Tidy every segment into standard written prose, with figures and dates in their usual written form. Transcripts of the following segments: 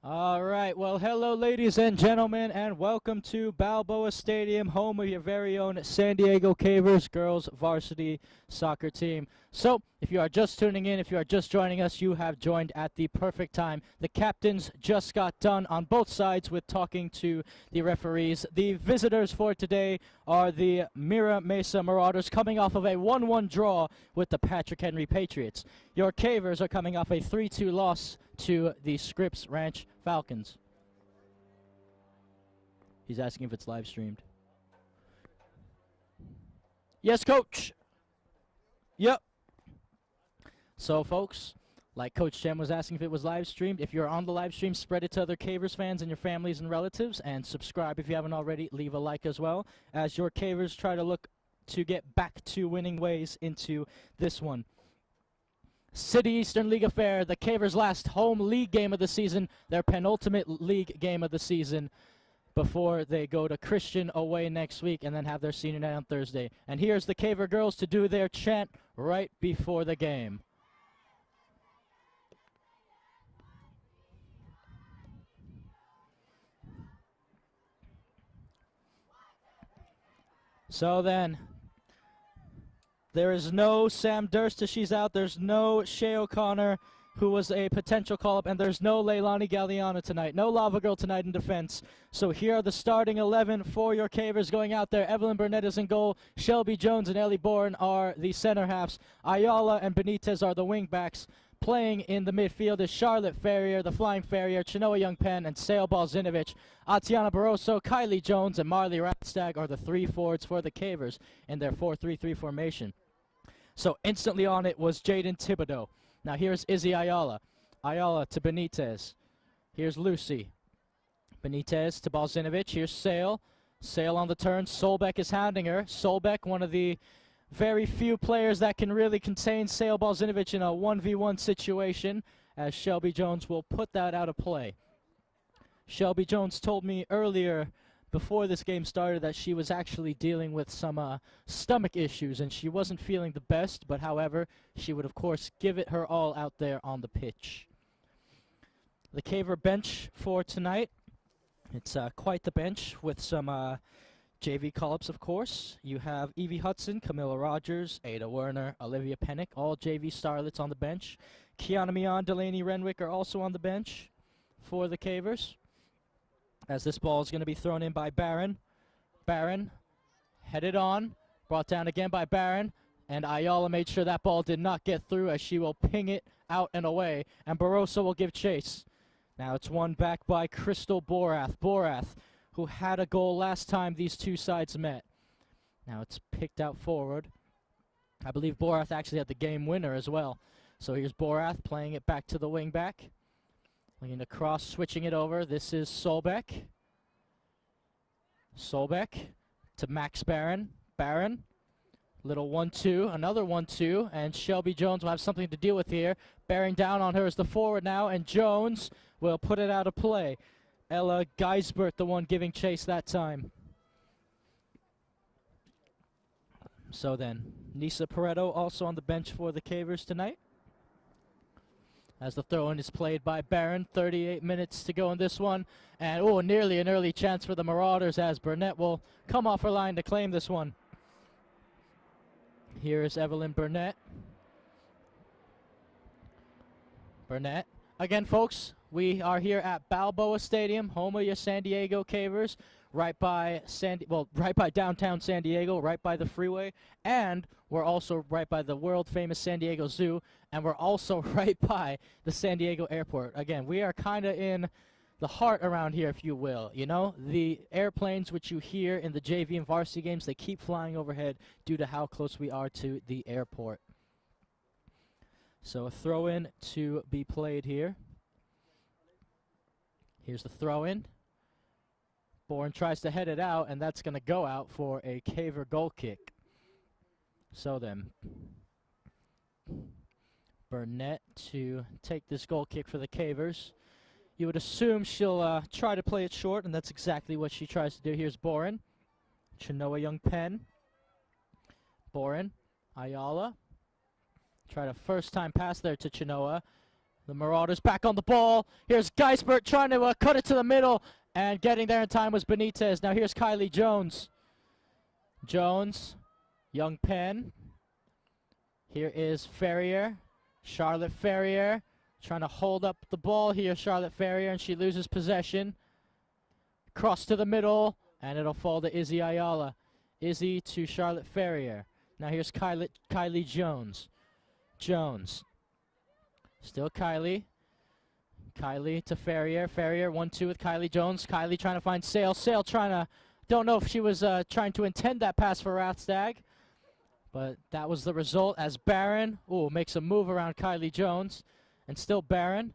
All right, well, hello, ladies and gentlemen, and welcome to Balboa Stadium, home of your very own S.D.Cavers girls varsity soccer team. So, if you are just tuning in, if you are just joining us, you have joined at the perfect time. The captains just got done on both sides with talking to the referees. The visitors for today are the Mira Mesa Marauders, coming off of a 1-1 draw with the Patrick Henry Patriots. Your Cavers are coming off a 3-2 loss to the Scripps Ranch Falcons. He's asking if it's live streamed. Yes, coach. Yep. So, folks, like Coach Jem was asking if it was live streamed, if you're on the live stream, spread it to other Cavers fans and your families and relatives, and subscribe if you haven't already. Leave a like as well, as your Cavers try to look to get back to winning ways into this one. City Eastern League affair, the Cavers' last home league game of the season, their penultimate league game of the season, before they go to Christian away next week and then have their senior night on Thursday. And here's the Caver girls to do their chant right before the game. So then, there is no Sam Durst as she's out. There's no Shea O'Connor, who was a potential call-up, and there's no Leilani Galliano tonight. No Lava Girl tonight in defense. So here are the starting 11 for your Cavers going out there. Evelyn Burnett is in goal. Shelby Jones and Ellie Bourne are the center halves. Ayala and Benitez are the wing backs. Playing in the midfield is Charlotte Ferrier, the Flying Farrier, Chinoa Youngpen, and Sale Balzinovich. Atiana Barroso, Kylie Jones, and Marley Ratstag are the three forwards for the Cavers in their 4-3-3 formation. So instantly on it was Jaden Thibodeau. Now here's Izzy Ayala. Ayala to Benitez. Here's Lucy. Benitez to Balzinovich. Here's Sale. Sale on the turn. Solbeck is hounding her. Solbeck, one of the very few players that can really contain Sale Balzinovich in a 1v1 situation, as Shelby Jones will put that out of play. Shelby Jones told me earlier before this game started that she was actually dealing with some stomach issues and she wasn't feeling the best, but however, she would of course give it her all out there on the pitch. The Caver bench for tonight, it's quite the bench with some JV call-ups, of course. You have Evie Hudson, Camilla Rogers, Ada Werner, Olivia Pennick, all JV starlets on the bench. Kiana Mion, Delaney Renwick are also on the bench for the Cavers, as this ball is going to be thrown in by Barron. Barron headed on, brought down again by Barron, and Ayala made sure that ball did not get through, as she will ping it out and away, and Barroso will give chase. Now it's won back by Crystal Borath. Borath, who had a goal last time these two sides met. Now it's picked out forward. I believe Borath actually had the game winner as well. So here's Borath playing it back to the wing back. Looking to cross, switching it over. This is Solbeck. Solbeck to Max Barron. Barron. Little 1-2, another 1-2, and Shelby Jones will have something to deal with here. Bearing down on her is the forward now, and Jones will put it out of play. Ella Geisbert, the one giving chase that time. So then, Nisa Pareto also on the bench for the Cavers tonight, as the throw-in is played by Barron. 38 minutes to go in this one. And, oh, nearly an early chance for the Marauders, as Burnett will come off her line to claim this one. Here is Evelyn Burnett. Burnett. Again, folks, we are here at Balboa Stadium, home of your San Diego Cavers, right by downtown San Diego, right by the freeway, and we're also right by the world-famous San Diego Zoo, and we're also right by the San Diego Airport. Again, we are kind of in the heart around here, if you will. You know, the airplanes which you hear in the JV and varsity games, they keep flying overhead due to how close we are to the airport. So a throw-in to be played here. Here's the throw-in. Bourne tries to head it out, and that's going to go out for a Caver goal kick. So then, Burnett to take this goal kick for the Cavers. You would assume she'll try to play it short, and that's exactly what she tries to do. Here's Boren. Chinoa Youngpen. Boren. Ayala. Try to first time pass there to Chinoa. The Marauders back on the ball. Here's Geisbert trying to cut it to the middle, and getting there in time was Benitez. Now here's Kylie Jones. Jones, Young Penn. Here is Ferrier. Charlotte Ferrier trying to hold up the ball here, Charlotte Ferrier, and she loses possession. Cross to the middle, and it'll fall to Izzy Ayala. Izzy to Charlotte Ferrier. Now here's Kylie Jones. Jones. Still Kylie. Kylie to Ferrier. Ferrier 1-2 with Kylie Jones. Kylie trying to find Sale. Sale trying to, don't know if she was trying to intend that pass for Rathstag, but that was the result as Barron, makes a move around Kylie Jones. And still Barron.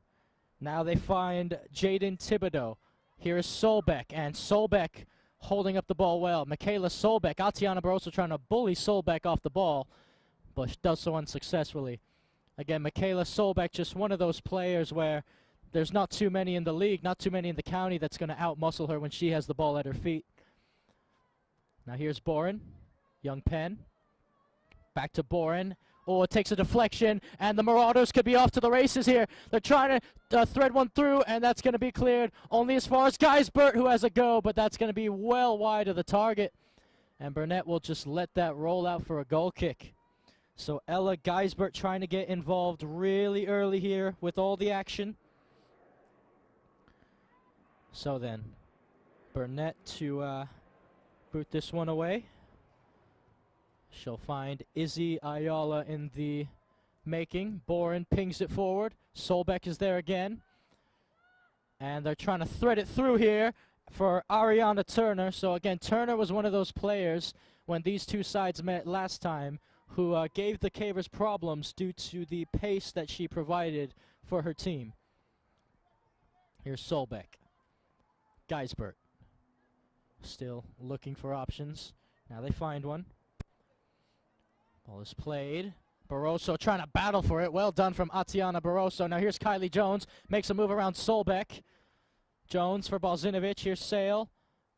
Now they find Jaden Thibodeau. Here is Solbeck, and Solbeck holding up the ball well. Michaela Solbeck. Atiana Barroso trying to bully Solbeck off the ball, but she does so unsuccessfully. Again, Michaela Solbeck, just one of those players where there's not too many in the league, not too many in the county that's going to outmuscle her when she has the ball at her feet. Now here's Boren. Young Penn. Back to Boren. Oh, it takes a deflection, and the Marauders could be off to the races here. They're trying to thread one through, and that's going to be cleared only as far as Geisbert, who has a go, but that's going to be well wide of the target. And Burnett will just let that roll out for a goal kick. So Ella Geisbert trying to get involved really early here with all the action. So then, Burnett to boot this one away. She'll find Izzy Ayala in the making. Boren pings it forward. Solbeck is there again. And they're trying to thread it through here for Ariana Turner. So again, Turner was one of those players when these two sides met last time who gave the Cavers problems due to the pace that she provided for her team. Here's Solbeck. Geisbert. Still looking for options. Now they find one. Ball is played. Barroso trying to battle for it. Well done from Atiana Barroso. Now here's Kylie Jones. Makes a move around Solbeck. Jones for Balzinovic. Here's Sale.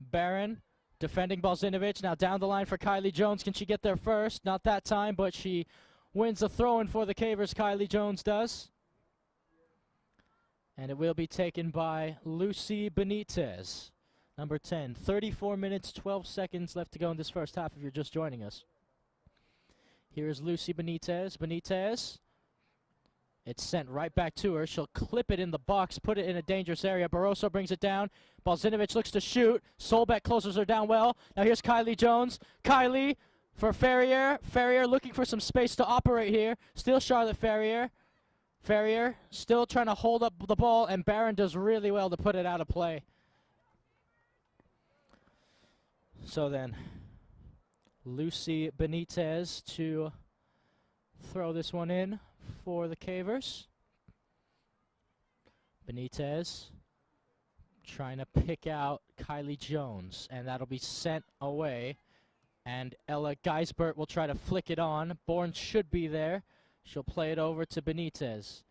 Barron defending Balzinovic. Now down the line for Kylie Jones. Can she get there first? Not that time, but she wins the throw-in for the Cavers. Kylie Jones does. And it will be taken by Lucy Benitez. Number 10. 34 minutes, 12 seconds left to go in this first half if you're just joining us. Here is Lucy Benitez. Benitez. It's sent right back to her. She'll clip it in the box, put it in a dangerous area. Barroso brings it down. Balzinovic looks to shoot. Solbeck closes her down well. Now here's Kylie Jones. Kylie for Ferrier. Ferrier looking for some space to operate here. Still Charlotte Ferrier. Ferrier still trying to hold up the ball, and Barron does really well to put it out of play. So then, Lucy Benitez to throw this one in for the Cavers. Benitez trying to pick out Kylie Jones, and that'll be sent away. And Ella Geisbert will try to flick it on. Bourne should be there. She'll play it over to Benitez.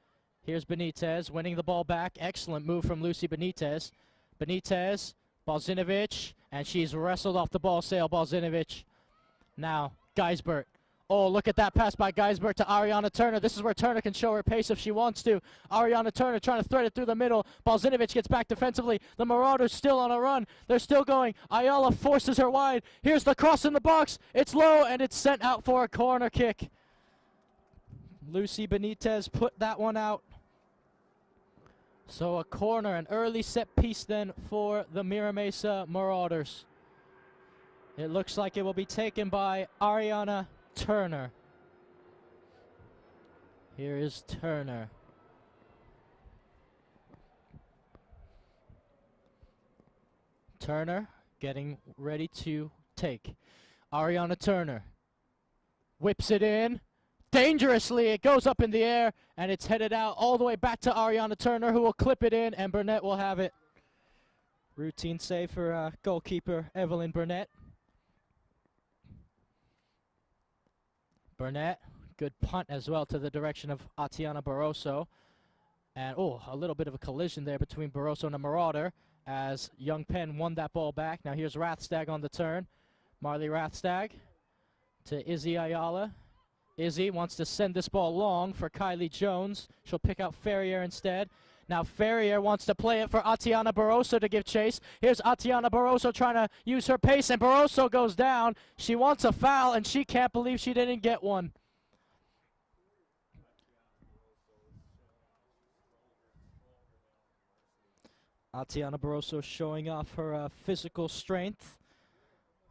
Here's Benitez winning the ball back. Excellent move from Lucy Benitez. Benitez, Balzinovic, and she's wrestled off the ball. Sale Balzinovic. Now, Geisbert. Oh, look at that pass by Geisbert to Ariana Turner. This is where Turner can show her pace if she wants to. Ariana Turner trying to thread it through the middle. Balzinovic gets back defensively. The Marauders still on a run. They're still going. Ayala forces her wide. Here's the cross in the box. It's low, and it's sent out for a corner kick. Lucy Benitez put that one out. So a corner, an early set piece then for the Mira Mesa Marauders. It looks like it will be taken by Ariana Turner. Here is Turner. Turner getting ready to take. Ariana Turner whips it in. Dangerously, it goes up in the air, and it's headed out all the way back to Ariana Turner, who will clip it in, and Burnett will have it. Routine save for goalkeeper Evelyn Burnett. Burnett, good punt as well to the direction of Atiana Barroso. And, a little bit of a collision there between Barroso and a Marauder as Young Penn won that ball back. Now here's Rathstag on the turn. Marley Rathstag to Izzy Ayala. Izzy wants to send this ball long for Kylie Jones. She'll pick out Ferrier instead. Now Ferrier wants to play it for Atiana Barroso to give chase. Here's Atiana Barroso trying to use her pace, and Barroso goes down. She wants a foul, and she can't believe she didn't get one. Atiana Barroso showing off her physical strength.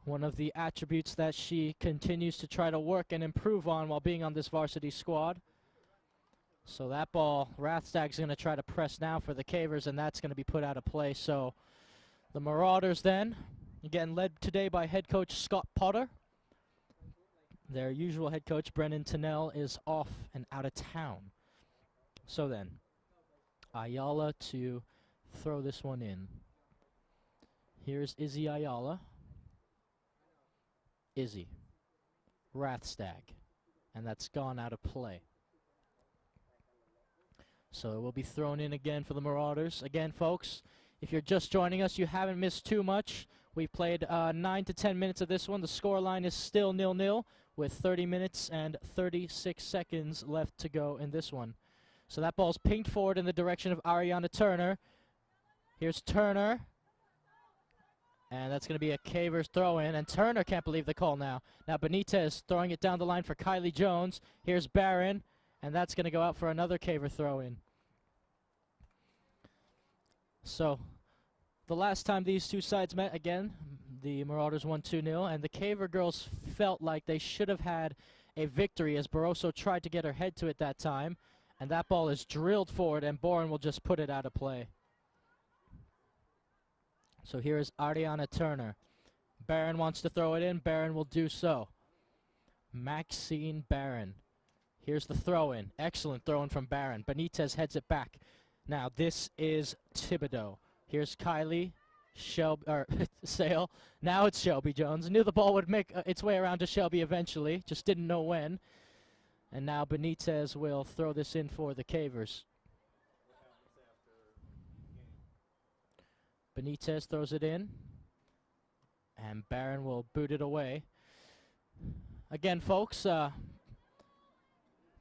One of the attributes that she continues to try to work and improve on while being on this varsity squad. So that ball, Rathstag's going to try to press now for the Cavers, and that's going to be put out of play. So the Marauders then, again led today by head coach Scott Potter. Their usual head coach, Brennan Tennell, is off and out of town. So then, Ayala to throw this one in. Here's Izzy Ayala. Izzy. Rathstag. And that's gone out of play. So it will be thrown in again for the Marauders. Again, folks, if you're just joining us, you haven't missed too much. We've played 9 to 10 minutes of this one. The scoreline is still 0-0 with 30 minutes and 36 seconds left to go in this one. So that ball's pinged forward in the direction of Ariana Turner. Here's Turner. And that's going to be a Cavers throw-in, and Turner can't believe the call now. Now Benitez throwing it down the line for Kylie Jones. Here's Barron, and that's going to go out for another Caver throw-in. So the last time these two sides met, again, the Marauders won 2-0, and the Caver girls felt like they should have had a victory as Barroso tried to get her head to it that time, and that ball is drilled forward, and Boren will just put it out of play. So here is Ariana Turner. Barron wants to throw it in. Barron will do so. Maxine Barron. Here's the throw-in. Excellent throw-in from Barron. Benitez heads it back. Now this is Thibodeau. Here's Kylie. Sale. Now it's Shelby Jones. Knew the ball would make its way around to Shelby eventually. Just didn't know when. And now Benitez will throw this in for the Cavers. Benitez throws it in, and Barron will boot it away. Again, folks,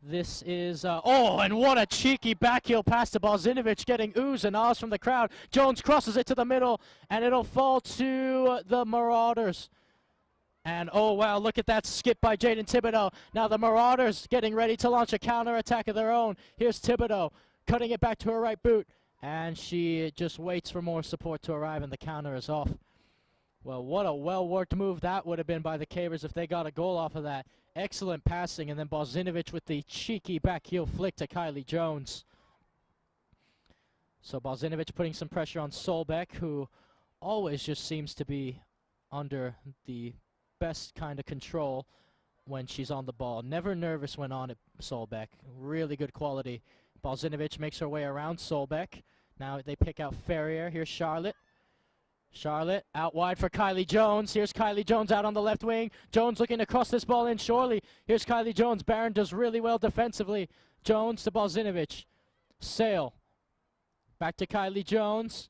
this is, and what a cheeky backheel pass to Balzinovic, getting oohs and ahs from the crowd. Jones crosses it to the middle, and it'll fall to the Marauders. And, oh, wow, look at that skip by Jaden Thibodeau. Now the Marauders getting ready to launch a counterattack of their own. Here's Thibodeau cutting it back to her right boot. And she just waits for more support to arrive, and the counter is off. Well, what a well-worked move that would have been by the Cavers if they got a goal off of that. Excellent passing, and then Balzinovic with the cheeky back heel flick to Kylie Jones. So Balzinovic putting some pressure on Solbeck, who always just seems to be under the best kind of control when she's on the ball. Never nervous when on at Solbeck. Really good quality. Balzinovic makes her way around Solbeck. Now they pick out Ferrier. Here's Charlotte. Charlotte out wide for Kylie Jones. Here's Kylie Jones out on the left wing. Jones looking to cross this ball in surely. Here's Kylie Jones. Barron does really well defensively. Jones to Balzinovic. Sale. Back to Kylie Jones.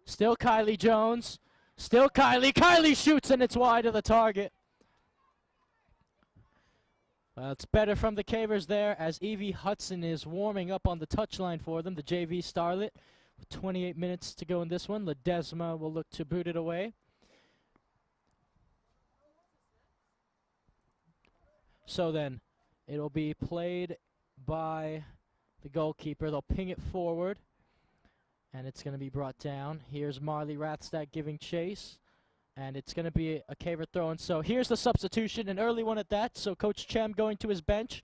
Still Kylie Jones. Still Kylie. Kylie shoots, and it's wide of the target. Well, it's better from the Cavers there as Evie Hudson is warming up on the touchline for them, the JV starlet. With 28 minutes to go in this one, Ledesma will look to boot it away. So then, it'll be played by the goalkeeper. They'll ping it forward, and it's going to be brought down. Here's Marley Rathstag giving chase. And it's going to be a Caver throw-in. So here's the substitution, an early one at that. So Coach Chem going to his bench.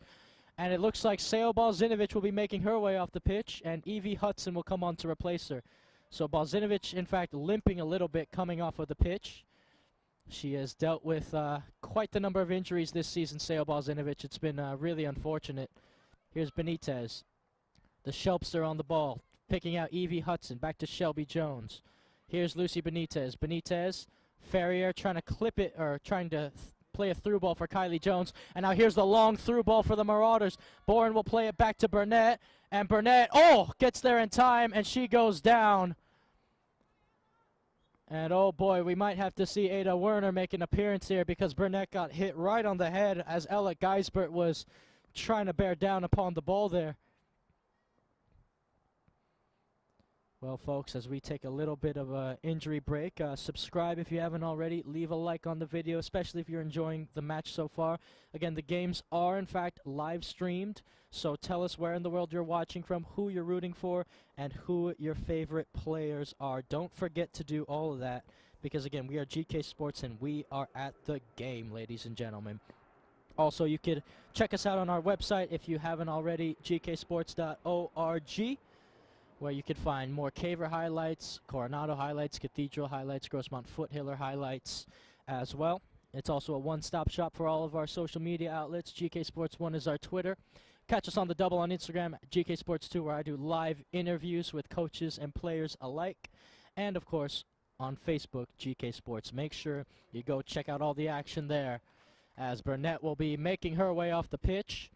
And it looks like Seo Balzinovic will be making her way off the pitch. And Evie Hudson will come on to replace her. So Balzinovic, in fact, limping a little bit coming off of the pitch. She has dealt with quite the number of injuries this season, Seo Balzinovic. It's been really unfortunate. Here's Benitez. The Shelpster on the ball, picking out Evie Hudson. Back to Shelby Jones. Here's Lucy Benitez. Benitez. Ferrier trying to clip it, or trying to play a through ball for Kylie Jones. And now here's the long through ball for the Marauders. Boren will play it back to Burnett. And Burnett, gets there in time, and she goes down. And oh boy, we might have to see Ada Werner make an appearance here because Burnett got hit right on the head as Ella Geisbert was trying to bear down upon the ball there. Well, folks, as we take a little bit of an injury break, subscribe if you haven't already. Leave a like on the video, especially if you're enjoying the match so far. Again, the games are, in fact, live streamed. So tell us where in the world you're watching from, who you're rooting for, and who your favorite players are. Don't forget to do all of that because, again, we are GK Sports and we are at the game, ladies and gentlemen. Also, you could check us out on our website if you haven't already, gksports.org. where you can find more Caver highlights, Coronado highlights, Cathedral highlights, Grossmont Foothiller highlights as well. It's also a one-stop shop for all of our social media outlets. GK Sports 1 is our Twitter. Catch us on the double on Instagram, GK Sports 2, where I do live interviews with coaches and players alike. And, of course, on Facebook, GK Sports. Make sure you go check out all the action there, as Burnett will be making her way off the pitch,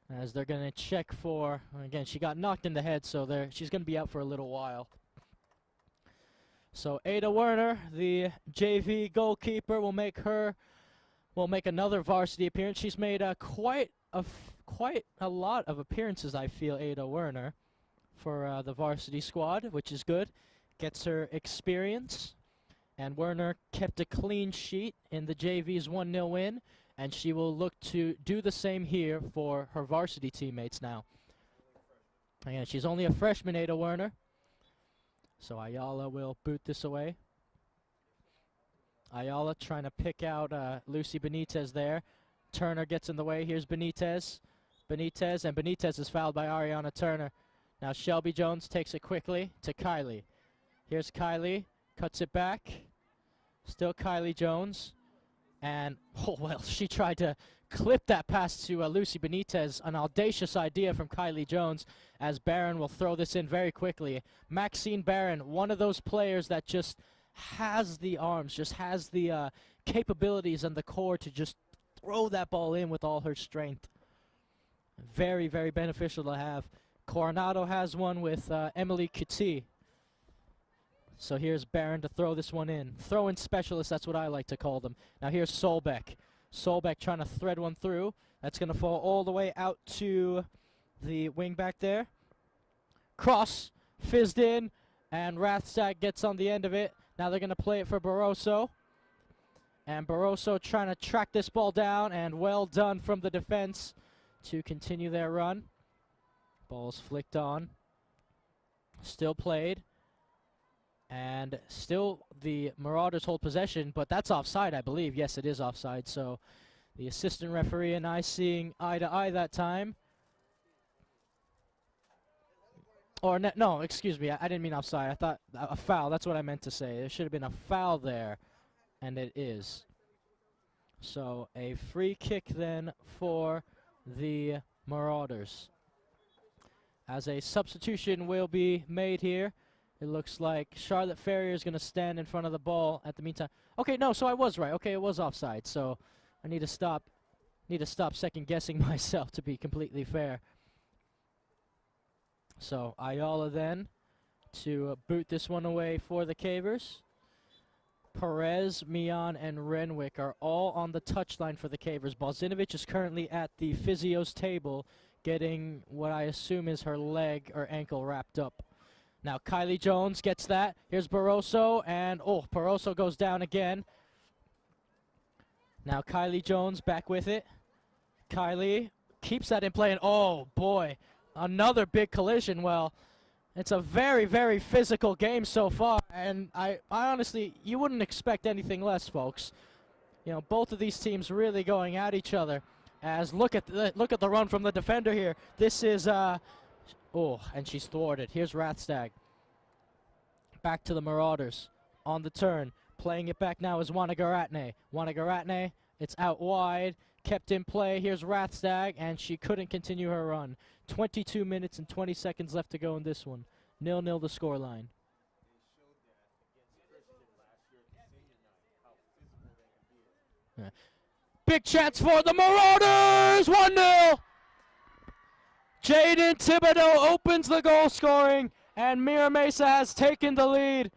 as they're going to check for, again, she got knocked in the head, so she's going to be out for a little while. So Ada Werner, the JV goalkeeper, will make another varsity appearance. She's made quite a lot of appearances, I feel, Ada Werner, for the varsity squad, which is good. Gets her experience. And Werner kept a clean sheet in the JV's 1-0 win. And she will look to do the same here for her varsity teammates now. Again, she's only a freshman, Ada Werner. So Ayala will boot this away. Ayala trying to pick out Lucy Benitez there. Turner gets in the way. Here's Benitez. And Benitez is fouled by Ariana Turner. Now Shelby Jones takes it quickly to Kylie. Here's Kylie. Cuts it back. Still Kylie Jones. And, oh, well, she tried to clip that pass to Lucy Benitez. An audacious idea from Kylie Jones, as Barron will throw this in very quickly. Maxine Barron, one of those players that just has the arms, just has the capabilities and the core to just throw that ball in with all her strength. Very, very beneficial to have. Coronado has one with Emily Kuti. So here's Barron to throw this one in. Throw-in specialist, that's what I like to call them. Now here's Solbeck. Solbeck trying to thread one through. That's going to fall all the way out to the wing back there. Cross, fizzed in, and Rathstack gets on the end of it. Now they're going to play it for Barroso. And Barroso trying to track this ball down, and well done from the defense to continue their run. Ball's flicked on. Still played. And still the Marauders hold possession, but that's offside, I believe. Yes, it is offside. So the assistant referee and I seeing eye to eye that time. Or no, excuse me. I didn't mean offside. I thought a foul. That's what I meant to say. There should have been a foul there, and it is. So a free kick then for the Marauders. As a substitution will be made here. It looks like Charlotte Ferrier is going to stand in front of the ball at the meantime. Okay, no, so I was right. Okay, it was offside. So I need to stop second guessing myself, to be completely fair. So Ayala then to boot this one away for the Cavers. Perez, Mian, and Renwick are all on the touchline for the Cavers. Balzinovich is currently at the physio's table getting what I assume is her leg or ankle wrapped up. Now Kylie Jones gets that. Here's Barroso, and oh, Barroso goes down again. Now Kylie Jones back with it. Kylie keeps that in play, and oh boy, another big collision. Well, it's a very, very physical game so far, and I honestly, you wouldn't expect anything less, folks. You know, both of these teams really going at each other. As look at the run from the defender here. This is oh, and she's thwarted. Here's Rathstag. Back to the Marauders. On the turn. Playing it back now is Wanagaratne. Wanagaratne, it's out wide. Kept in play. Here's Rathstag, and she couldn't continue her run. 22 minutes and 20 seconds left to go in this one. 0-0 the scoreline. Yeah. Big chance for the Marauders! 1-0! Jaden Thibodeau opens the goal scoring, and Mira Mesa has taken the lead.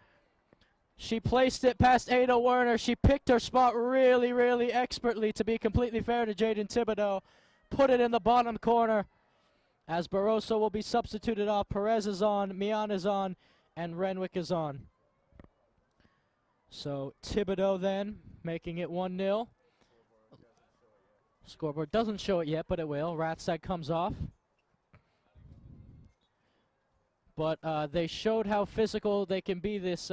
She placed it past Ada Werner. She picked her spot really, really expertly, to be completely fair to Jaden Thibodeau. Put it in the bottom corner as Barroso will be substituted off. Perez is on, Mian is on, and Renwick is on. So Thibodeau then making it 1-0. Scoreboard doesn't show it yet, but it will. Rathsack comes off. But they showed how physical they can be, this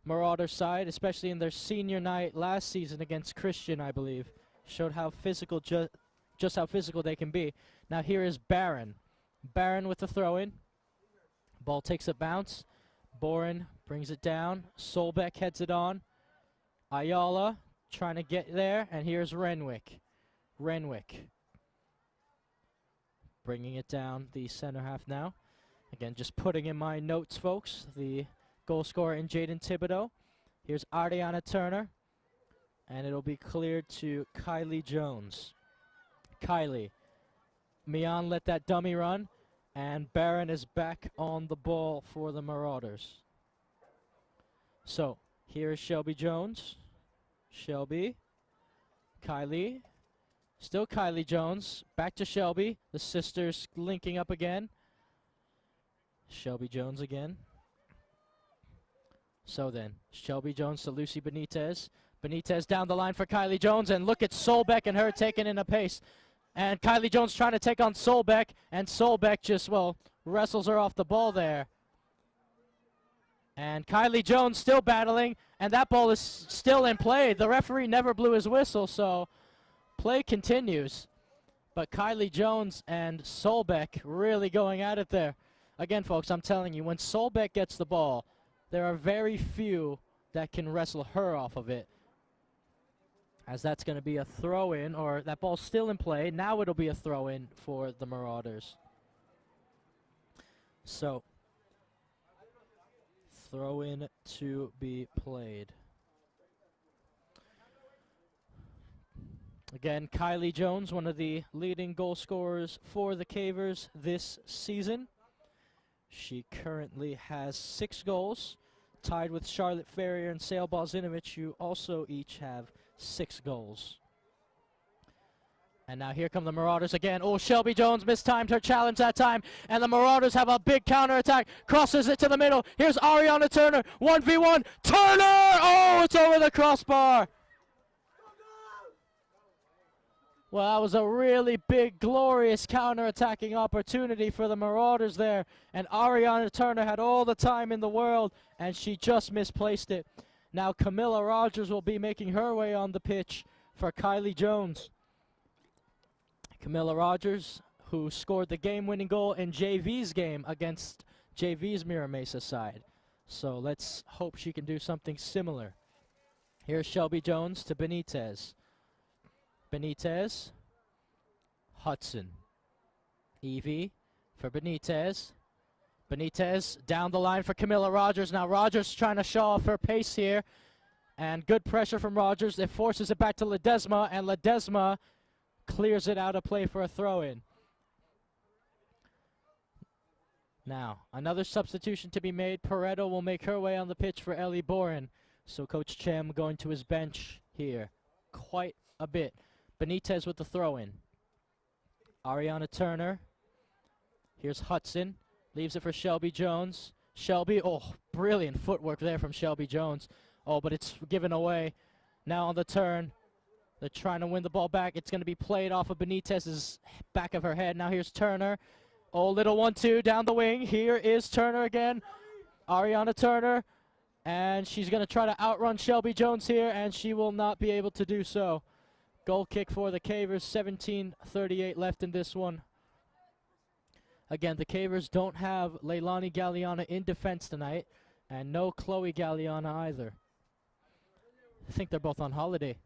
Marauder side, especially in their senior night last season against Christian, I believe. Showed how physical, just how physical they can be. Now here is Barron. Barron with the throw-in. Ball takes a bounce. Boren brings it down. Solbeck heads it on. Ayala trying to get there, and here's Renwick. Renwick bringing it down the center half now. Again, just putting in my notes, folks, the goal scorer in Jaden Thibodeau. Here's Ariana Turner, and it'll be cleared to Kylie Jones. Kylie. Mian let that dummy run, and Barron is back on the ball for the Marauders. So, here is Shelby Jones. Shelby. Kylie. Still Kylie Jones. Back to Shelby. The sisters linking up again. Shelby Jones again. So then, Shelby Jones to Lucy Benitez. Benitez down the line for Kylie Jones, and look at Solbeck and her taking in a pace. And Kylie Jones trying to take on Solbeck, and Solbeck just, well, wrestles her off the ball there. And Kylie Jones still battling, and that ball is still in play. The referee never blew his whistle, so play continues. But Kylie Jones and Solbeck really going at it there. Again, folks, I'm telling you, when Solbeck gets the ball, there are very few that can wrestle her off of it. As that's going to be a throw-in, or that ball's still in play. Now it'll be a throw-in for the Marauders. So, throw-in to be played. Again, Kylie Jones, one of the leading goal scorers for the Cavers this season. She currently has 6 goals, tied with Charlotte Ferrier and Sale Balzinovich, who also each have 6 goals. And now here come the Marauders again. Oh, Shelby Jones mistimed her challenge that time, and the Marauders have a big counterattack. Crosses it to the middle. Here's Ariana Turner, 1v1. Turner! Oh, it's over the crossbar. Well, that was a really big, glorious counter-attacking opportunity for the Marauders there. And Ariana Turner had all the time in the world, and she just misplaced it. Now Camilla Rogers will be making her way on the pitch for Kylie Jones. Camilla Rogers, who scored the game-winning goal in JV's game against JV's Mira Mesa side. So let's hope she can do something similar. Here's Shelby Jones to Benitez. Benitez, Hudson, Evie for Benitez. Benitez down the line for Camilla Rogers. Now Rogers trying to show off her pace here. And good pressure from Rogers. It forces it back to Ledesma, and Ledesma clears it out of play for a throw-in. Now, another substitution to be made. Pareto will make her way on the pitch for Ellie Boren. So Coach Chem going to his bench here quite a bit. Benitez with the throw-in. Ariana Turner. Here's Hudson. Leaves it for Shelby Jones. Shelby, oh, brilliant footwork there from Shelby Jones. Oh, but it's given away. Now on the turn. They're trying to win the ball back. It's going to be played off of Benitez's back of her head. Now here's Turner. Oh, little 1-2 down the wing. Here is Turner again. Ariana Turner. And she's going to try to outrun Shelby Jones here, and she will not be able to do so. Goal kick for the Cavers, 17:38 left in this one. Again, the Cavers don't have Leilani Galliana in defense tonight, and no Chloe Galliana either. I think they're both on holiday.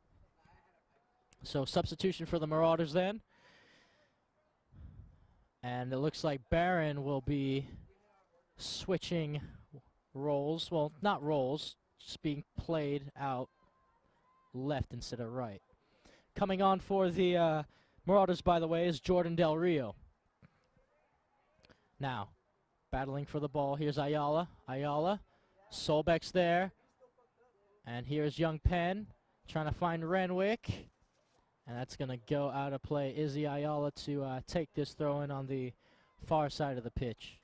So substitution for the Marauders then. And it looks like Barron will be switching roles. Well, not roles, just being played out left instead of right. Coming on for the Marauders, by the way, is Jordan Del Rio. Now, battling for the ball. Here's Ayala. Ayala. Solbeck's there. And here's Young Penn trying to find Renwick. And that's going to go out of play. Izzy Ayala to take this throw in on the far side of the pitch.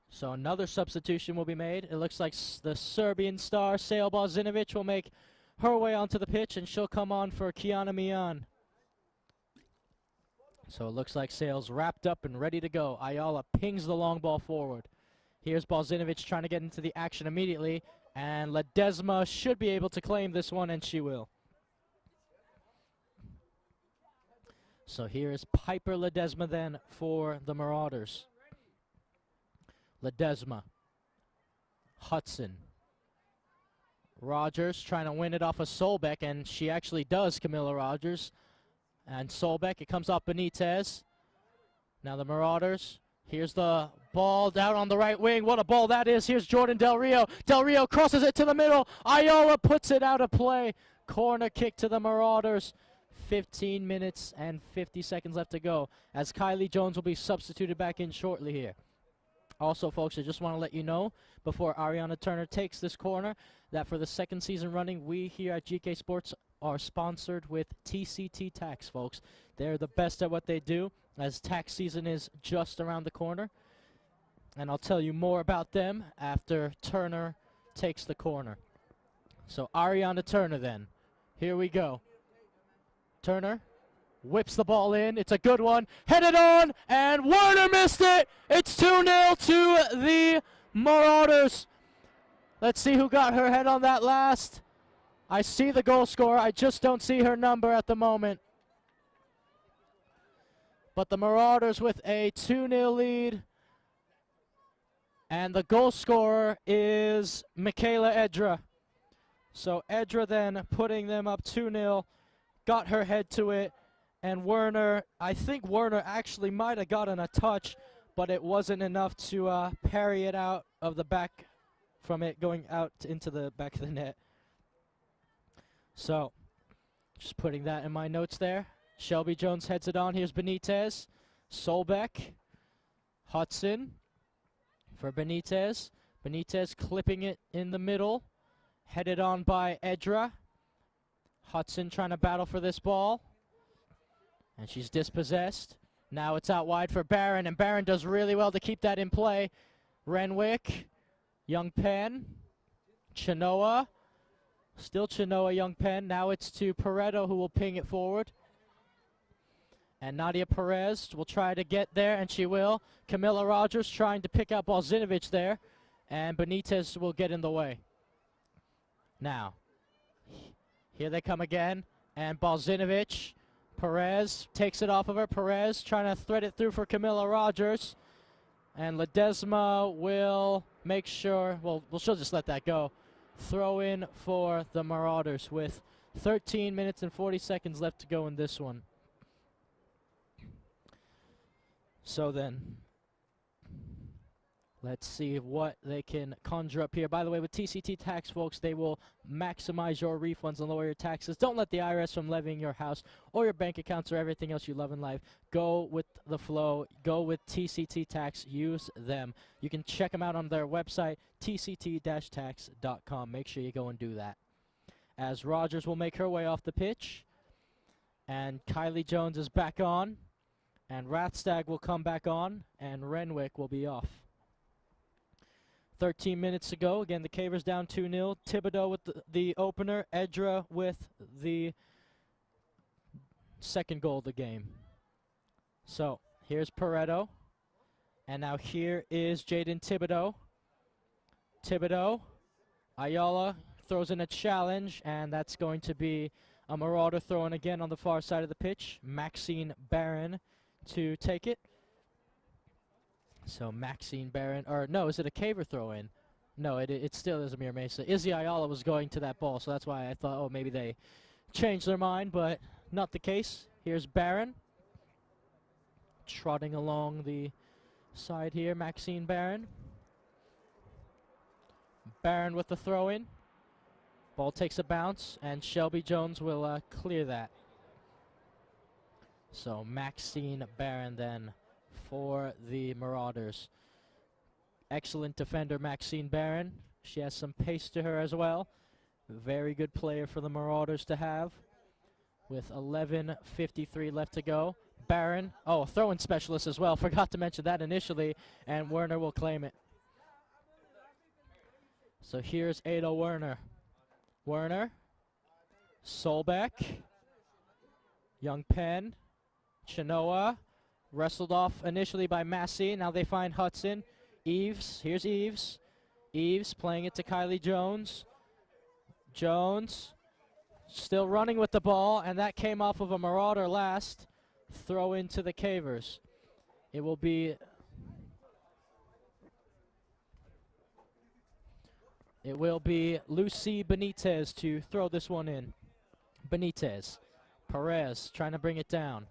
So another substitution will be made. It looks like the Serbian star, Sejla Balzinovic, will make her way onto the pitch, and she'll come on for Kiana Mian. So it looks like Sejla's wrapped up and ready to go. Ayala pings the long ball forward. Here's Balzinovic trying to get into the action immediately, and Ledesma should be able to claim this one, and she will. So here is Piper Ledesma then for the Marauders. Ledesma. Hudson. Rogers trying to win it off of Solbeck, and she actually does, Camilla Rogers. And Solbeck, it comes off Benitez. Now the Marauders. Here's the ball down on the right wing. What a ball that is. Here's Jordan Del Rio. Del Rio crosses it to the middle. Ayala puts it out of play. Corner kick to the Marauders. 15 minutes and 50 seconds left to go, as Kylie Jones will be substituted back in shortly here. Also, folks, I just want to let you know, before Ariana Turner takes this corner, that for the second season running, we here at GK Sports are sponsored with TCT Tax, folks. They're the best at what they do, as tax season is just around the corner. And I'll tell you more about them after Turner takes the corner. So Ariana Turner then. Here we go. Turner whips the ball in. It's a good one. Headed on, and Werner missed it. It's 2-0 to the Marauders. Let's see who got her head on that last. I see the goal scorer. I just don't see her number at the moment. But the Marauders with a 2-0 lead. And the goal scorer is Michaela Edra. So Edra then putting them up 2-0. Got her head to it, and Werner, I think Werner actually might have gotten a touch, but it wasn't enough to parry it out of the back from it going out into the back of the net. So, just putting that in my notes there. Shelby Jones heads it on. Here's Benitez. Solbeck. Hudson for Benitez. Benitez clipping it in the middle. Headed on by Edra. Hudson trying to battle for this ball. And she's dispossessed. Now it's out wide for Barron, and Barron does really well to keep that in play. Renwick. Young Penn. Chinoa. Still Chinoa, Young Penn. Now it's to Pareto, who will ping it forward. And Nadia Perez will try to get there, and she will. Camilla Rogers trying to pick out Balzinovic there. And Benitez will get in the way. Now, here they come again, and Balzinovic, Perez takes it off of her. Perez trying to thread it through for Camilla Rogers. And Ledesma will make sure, well, she'll just let that go. Throw in for the Marauders with 13 minutes and 40 seconds left to go in this one. So then, let's see what they can conjure up here. By the way, with TCT Tax, folks, they will maximize your refunds and lower your taxes. Don't let the IRS from levying your house or your bank accounts or everything else you love in life. Go with the flow. Go with TCT Tax. Use them. You can check them out on their website, tct-tax.com. Make sure you go and do that. As Rogers will make her way off the pitch. And Kylie Jones is back on. And Rathstag will come back on. And Renwick will be off. 13 minutes to go. Again, the Cavers down 2-0. Thibodeau with the opener. Edra with the second goal of the game. So, here's Pareto. And now here is Jaden Thibodeau. Thibodeau. Ayala throws in a challenge, and that's going to be a Marauder throwing again on the far side of the pitch. Maxine Barron to take it. So Maxine Barron, or no, is it a Caver throw-in? No, it still is a Mira Mesa. Izzy Ayala was going to that ball, so that's why I thought, oh, maybe they changed their mind, but not the case. Here's Barron. Trotting along the side here, Maxine Barron. Barron with the throw-in. Ball takes a bounce, and Shelby Jones will clear that. So Maxine Barron then for the Marauders. Excellent defender, Maxine Barron. She has some pace to her as well. Very good player for the Marauders to have. With 11:53 left to go. Barron, oh, throw-in specialist as well. Forgot to mention that initially, and Werner will claim it. So here's Ada Werner. Werner, Solbeck, Young Penn, Chinoa, wrestled off initially by Massey. Now they find Hudson. Eves, here's Eves. Eves playing it to Kylie Jones. Jones still running with the ball, and that came off of a Marauder last. Throw into the Cavers. It will be Lucy Benitez to throw this one in. Benitez. Perez trying to bring it down.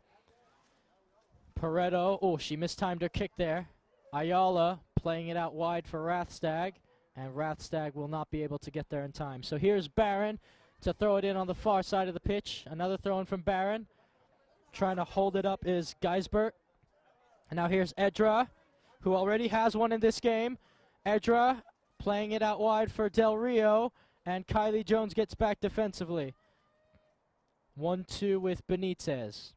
Pareto, oh, she mistimed her kick there. Ayala playing it out wide for Rathstag, and Rathstag will not be able to get there in time. So here's Barron to throw it in on the far side of the pitch. Another throw in from Barron. Trying to hold it up is Geisbert. And now here's Edra, who already has one in this game. Edra playing it out wide for Del Rio, and Kylie Jones gets back defensively. 1-2 with Benitez.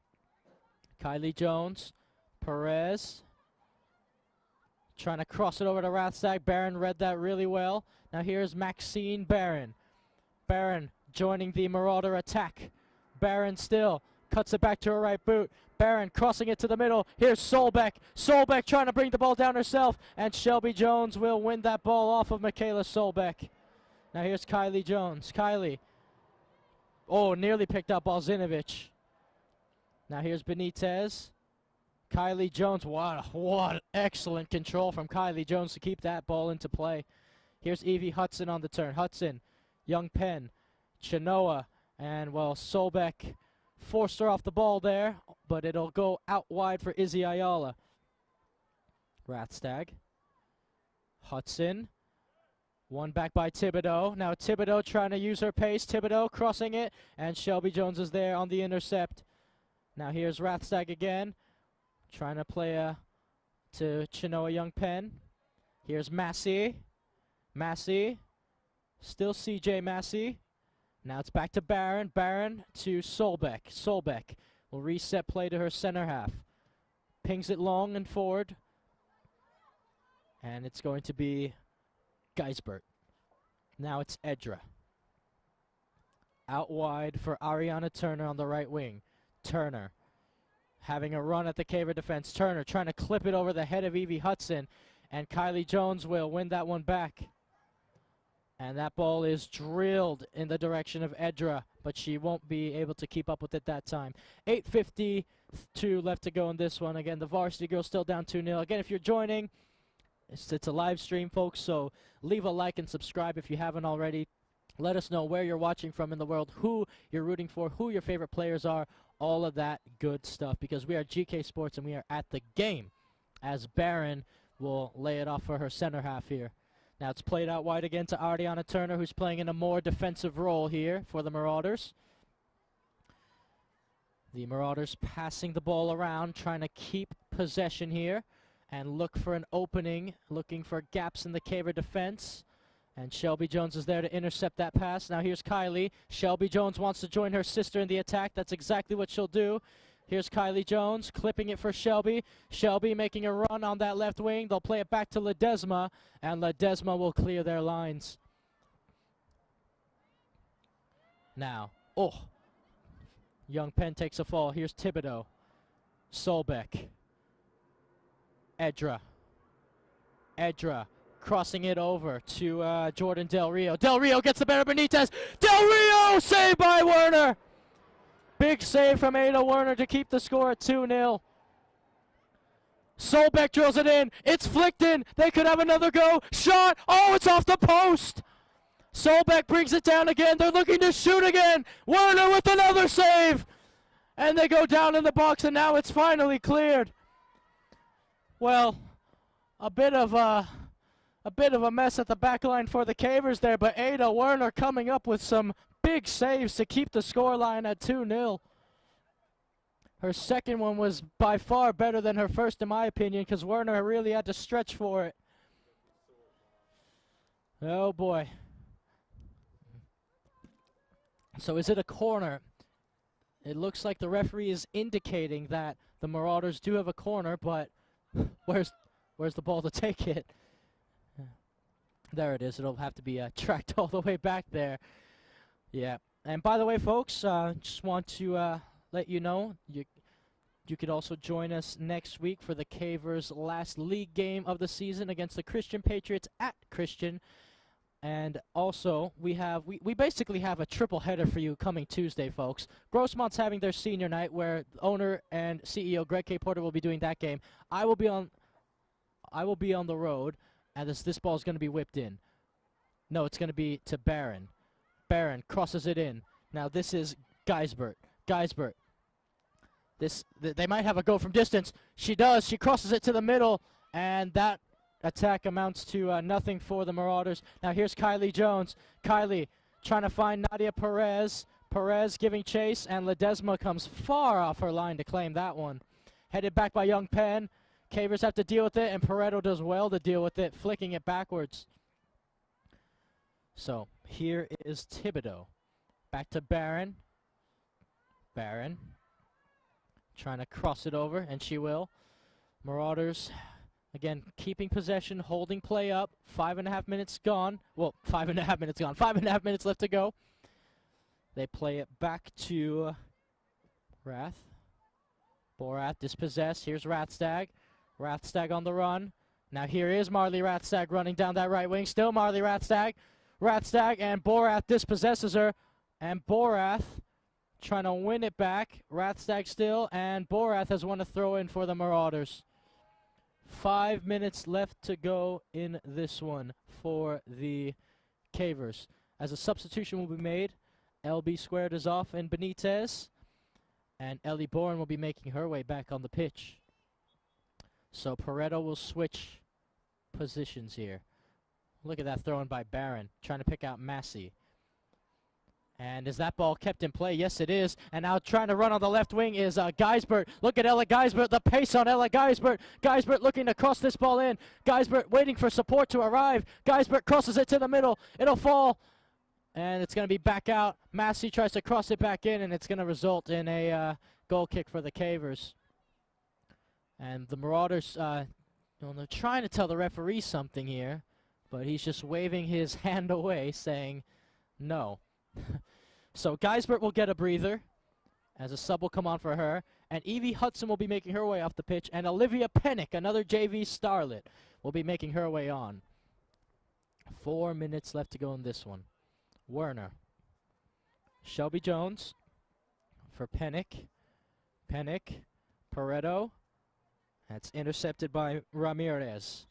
Kylie Jones, Perez, trying to cross it over to Rathstag. Barron read that really well. Now here's Maxine Barron. Barron joining the Marauder attack. Barron still cuts it back to her right boot. Barron crossing it to the middle. Here's Solbeck. Solbeck trying to bring the ball down herself, and Shelby Jones will win that ball off of Michaela Solbeck. Now here's Kylie Jones. Kylie. Oh, nearly picked up Balzinovich. Now here's Benitez. Kylie Jones. What excellent control from Kylie Jones to keep that ball into play. Here's Evie Hudson on the turn. Hudson, Young Penn, Chinoa, and, well, Solbeck forced her off the ball there, but it'll go out wide for Izzy Ayala. Rathstag. Hudson. One back by Thibodeau. Now Thibodeau trying to use her pace. Thibodeau crossing it, and Shelby Jones is there on the intercept. Now here's Rathstag again. Trying to play to Chinoa Young Penn. Here's Massey. Massey. Still CJ Massey. Now it's back to Barron. Barron to Solbeck. Solbeck will reset play to her center half. Pings it long and forward. And it's going to be Geisbert. Now it's Edra. Out wide for Ariana Turner on the right wing. Turner having a run at the Caver defense. Turner trying to clip it over the head of Evie Hudson. And Kylie Jones will win that one back. And that ball is drilled in the direction of Edra, but she won't be able to keep up with it that time. 8:52 left to go in this one. Again, the Varsity girls still down 2-0. Again, if you're joining, it's a live stream, folks, so leave a like and subscribe if you haven't already. Let us know where you're watching from in the world, who you're rooting for, who your favorite players are, all of that good stuff, because we are GK Sports and we are at the game, as Barron will lay it off for her center half here. Now it's played out wide again to Ariana Turner, who's playing in a more defensive role here for the Marauders. The Marauders passing the ball around, trying to keep possession here and look for an opening, looking for gaps in the Caver defense. And Shelby Jones is there to intercept that pass. Now here's Kylie. Shelby Jones wants to join her sister in the attack. That's exactly what she'll do. Here's Kylie Jones clipping it for Shelby. Shelby making a run on that left wing. They'll play it back to Ledesma, and Ledesma will clear their lines. Now, oh, Young Penn takes a fall. Here's Thibodeau. Solbeck. Edra. Edra crossing it over to Jordan Del Rio. Del Rio gets the better Benitez. Del Rio saved by Werner. Big save from Ada Werner to keep the score at 2-0. Solbeck drills it in. It's flicked in. They could have another go. Shot. Oh, it's off the post. Solbeck brings it down again. They're looking to shoot again. Werner with another save. And they go down in the box, and now it's finally cleared. Well, a bit of a mess at the back line for the Cavers there, but Ada Werner coming up with some big saves to keep the scoreline at 2-0. Her second one was by far better than her first, in my opinion, because Werner really had to stretch for it. Oh, boy. So is it a corner? It looks like the referee is indicating that the Marauders do have a corner, but where's the ball to take it? There it is. It'll have to be tracked all the way back there. Yeah. And by the way, folks, just want to let you know, you could also join us next week for the Cavers' last league game of the season against the Christian Patriots at Christian. And also, we basically have a triple header for you coming Tuesday, folks. Grossmont's having their senior night, where owner and CEO Greg K. Porter will be doing that game. I will be on the road, and this ball is going to be whipped in. No, it's going to be to Barron. Barron crosses it in. Now this is Geisbert. Geisbert. They might have a go from distance. She does. She crosses it to the middle, and that attack amounts to nothing for the Marauders. Now here's Kylie Jones. Kylie trying to find Nadia Perez. Perez giving chase, and Ledesma comes far off her line to claim that one. Headed back by Young Penn. Cavers have to deal with it, and Pareto does well to deal with it, flicking it backwards. So here is Thibodeau. Back to Barron. Barron trying to cross it over, and she will. Marauders, again, keeping possession, holding play up. 5.5 minutes gone. Well, 5.5 minutes gone. 5.5 minutes left to go. They play it back to Rath. Borath dispossessed. Here's Rathstag. Rathstag on the run. Now here is Marley Rathstag running down that right wing. Still Marley Rathstag. Rathstag, and Borath dispossesses her. And Borath trying to win it back. Rathstag still, and Borath has won a throw-in for the Marauders. 5 minutes left to go in this one for the Cavers. As a substitution will be made, LB squared is off in Benitez, and Ellie Bourne will be making her way back on the pitch. So Pareto will switch positions here. Look at that throw-in by Barron, trying to pick out Massey. And is that ball kept in play? Yes, it is. And now trying to run on the left wing is Geisbert. Look at Ella Geisbert, the pace on Ella Geisbert. Geisbert looking to cross this ball in. Geisbert waiting for support to arrive. Geisbert crosses it to the middle. It'll fall, and it's going to be back out. Massey tries to cross it back in, and it's going to result in a goal kick for the Cavers. And the Marauders, they're trying to tell the referee something here, but he's just waving his hand away, saying no. So Geisbert will get a breather, as a sub will come on for her, and Evie Hudson will be making her way off the pitch, and Olivia Pennick, another JV starlet, will be making her way on. 4 minutes left to go in this one. Werner. Shelby Jones for Pennick. Pennick. Pareto. That's intercepted by Ramirez.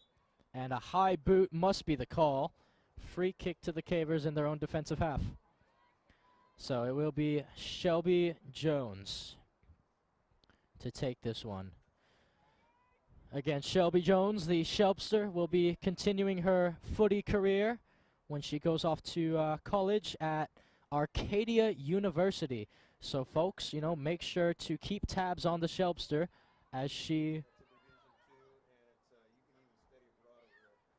And a high boot must be the call. Free kick to the Cavers in their own defensive half. So it will be Shelby Jones to take this one. Again, Shelby Jones, the Shelpster, will be continuing her footy career when she goes off to college at Arcadia University. So folks, make sure to keep tabs on the Shelpster as she...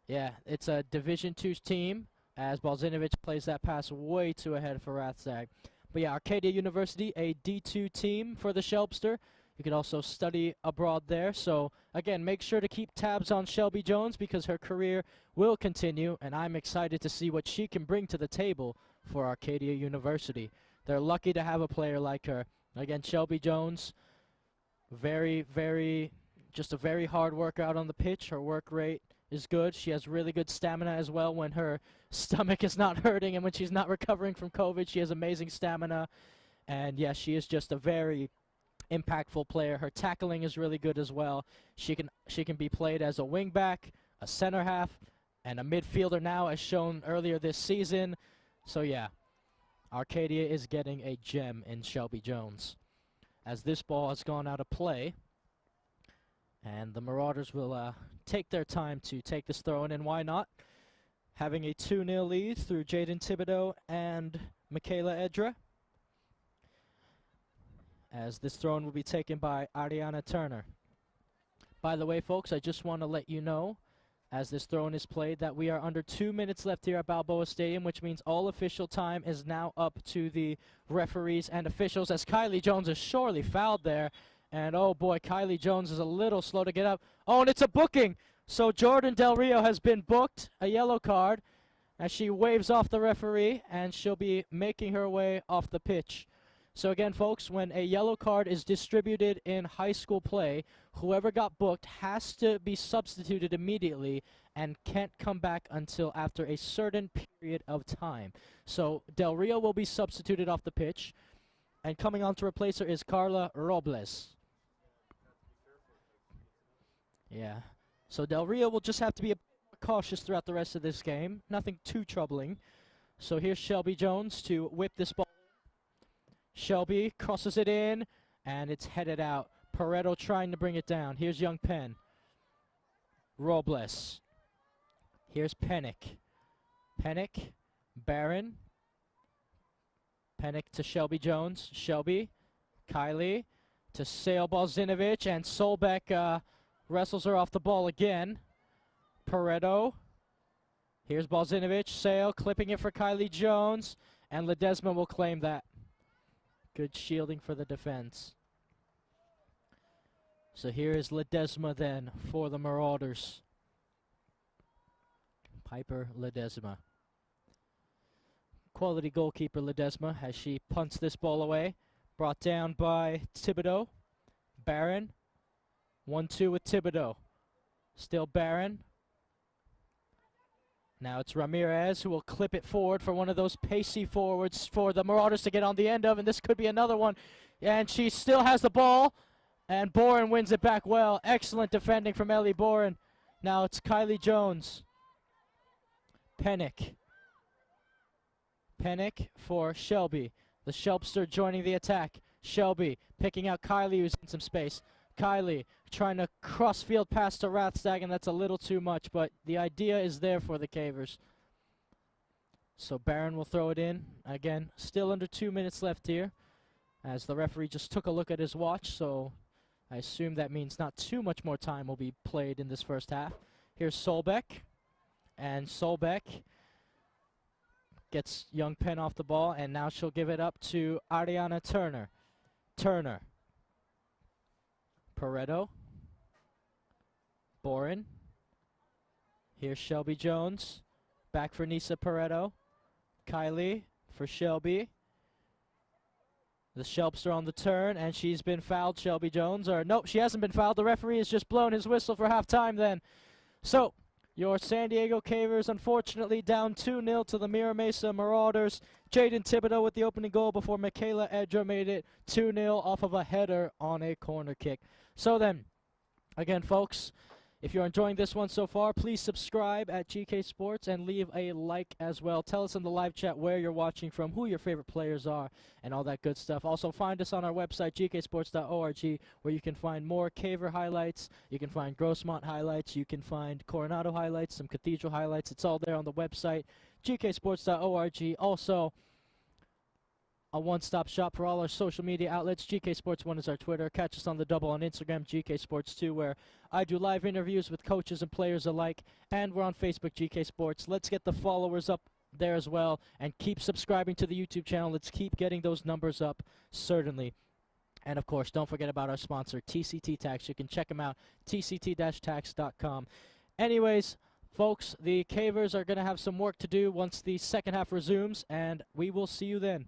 Yeah, it's a Division II team, as Balzinovic plays that pass way too ahead for Rathstag. But yeah, Arcadia University, a D2 team for the Shelpster. You can also study abroad there. So again, make sure to keep tabs on Shelby Jones, because her career will continue, and I'm excited to see what she can bring to the table for Arcadia University. They're lucky to have a player like her. Again, Shelby Jones, just a very hard worker out on the pitch. Her work rate is good. She has really good stamina as well when her stomach is not hurting and when she's not recovering from COVID. She has amazing stamina, and yeah, she is just a very impactful player. Her tackling is really good as well. She can be played as a wing back, a center half, and a midfielder now, as shown earlier this season. So yeah, Arcadia is getting a gem in Shelby Jones. As this ball has gone out of play, and the Marauders will take their time to take this throw in, and why not? Having a 2-0 lead through Jaden Thibodeau and Michaela Edra. As this throw-in will be taken by Ariana Turner. By the way, folks, I just want to let you know, as this throw-in is played that we are under 2 minutes left here at Balboa Stadium, which means all official time is now up to the referees and officials, as Kylie Jones is surely fouled there. And oh boy, Kylie Jones is a little slow to get up. Oh, and it's a booking! So Jordan Del Rio has been booked, a yellow card, as she waves off the referee, and she'll be making her way off the pitch. So again, folks, when a yellow card is distributed in high school play, whoever got booked has to be substituted immediately and can't come back until after a certain period of time. So Del Rio will be substituted off the pitch, and coming on to replace her is Carla Robles. Yeah. So Del Rio will just have to be a bit more cautious throughout the rest of this game. Nothing too troubling. So here's Shelby Jones to whip this ball. Shelby crosses it in, and it's headed out. Pareto trying to bring it down. Here's Young Penn. Robles. Here's Pennick. Pennick. Barron. Pennick to Shelby Jones. Shelby. Kylie to Sale Balzinovich, and Solbeck wrestles her off the ball again. Pareto. Here's Balzinovich. Sale clipping it for Kylie Jones, and Ledesma will claim that. Good shielding for the defense. So here is Ledesma then for the Marauders. Piper Ledesma. Quality goalkeeper Ledesma as she punts this ball away. Brought down by Thibodeau. Barron. 1-2 with Thibodeau. Still Barron. Now it's Ramirez who will clip it forward for one of those pacey forwards for the Marauders to get on the end of, and this could be another one. And she still has the ball, and Boren wins it back well. Excellent defending from Ellie Boren. Now it's Kylie Jones. Pennick. Pennick for Shelby. The Shelpster joining the attack. Shelby picking out Kylie, who's in some space. Kylie trying to cross-field pass to Rathstag, and that's a little too much, but the idea is there for the Cavers. So Barron will throw it in. Again, still under 2 minutes left here, as the referee just took a look at his watch, so I assume that means not too much more time will be played in this first half. Here's Solbeck, and Solbeck gets Young Penn off the ball, and now she'll give it up to Ariana Turner. Turner. Pareto. Boren. Here's Shelby Jones. Back for Nisa Pareto. Kylie for Shelby. The Shelpster on the turn, and she's been fouled, Shelby Jones. Or, nope, she hasn't been fouled. The referee has just blown his whistle for halftime then. So, your San Diego Cavers, unfortunately, down 2-0 to the Mira Mesa Marauders. Jaden Thibodeau with the opening goal before Michaela Edra made it 2-0 off of a header on a corner kick. So then, again, folks, if you're enjoying this one so far, please subscribe at GK Sports and leave a like as well. Tell us in the live chat where you're watching from, who your favorite players are, and all that good stuff. Also, find us on our website, gksports.org, where you can find more Caver highlights, you can find Grossmont highlights, you can find Coronado highlights, some Cathedral highlights. It's all there on the website, gksports.org. Also, a one-stop shop for all our social media outlets. GK Sports 1 is our Twitter. Catch us on the double on Instagram, GK Sports 2, where I do live interviews with coaches and players alike. And we're on Facebook, GK Sports. Let's get the followers up there as well, and keep subscribing to the YouTube channel. Let's keep getting those numbers up, certainly. And, of course, don't forget about our sponsor, TCT Tax. You can check them out, tct-tax.com. Anyways, folks, the Cavers are going to have some work to do once the second half resumes, and we will see you then.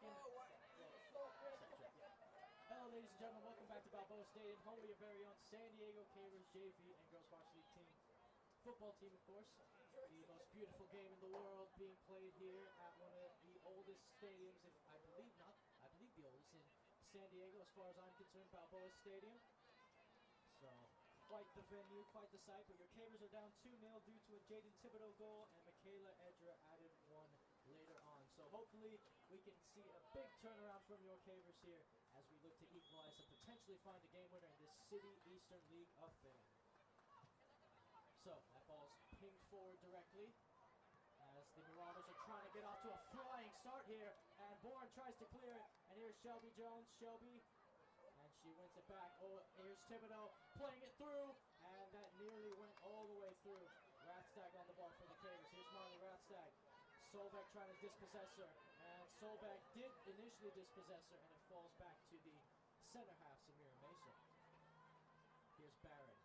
second. Hello, ladies and gentlemen. Welcome back to Balboa Stadium, home of your very own San Diego Cavers JV and girls varsity team. Football team, of course. The most beautiful game in the world being played here at one of the oldest stadiums, I believe the oldest in San Diego as far as I'm concerned, Balboa Stadium. So, quite the venue, quite the sight, but your Cavers are down 2-0 due to a Jaden Thibodeau goal, and Michaela Edra added one later on. So hopefully we can see a big turnaround from your Cavers here as we look to equalize and potentially find a game winner in this City Eastern League affair. So, that ball's pinged forward directly as the Marauders are trying to get off to a flying start here, and Bourne tries to clear it, and here's Shelby Jones. Shelby, and she wins it back. Oh, here's Thibodeau playing it through, and that nearly went all the way through. Rathstag on the ball for the Cavers. Here's Marley Rathstag. Solbeck trying to dispossess her, and Solbeck did initially dispossess her, and it falls back to the center half, Samira Mesa. Here's Barron.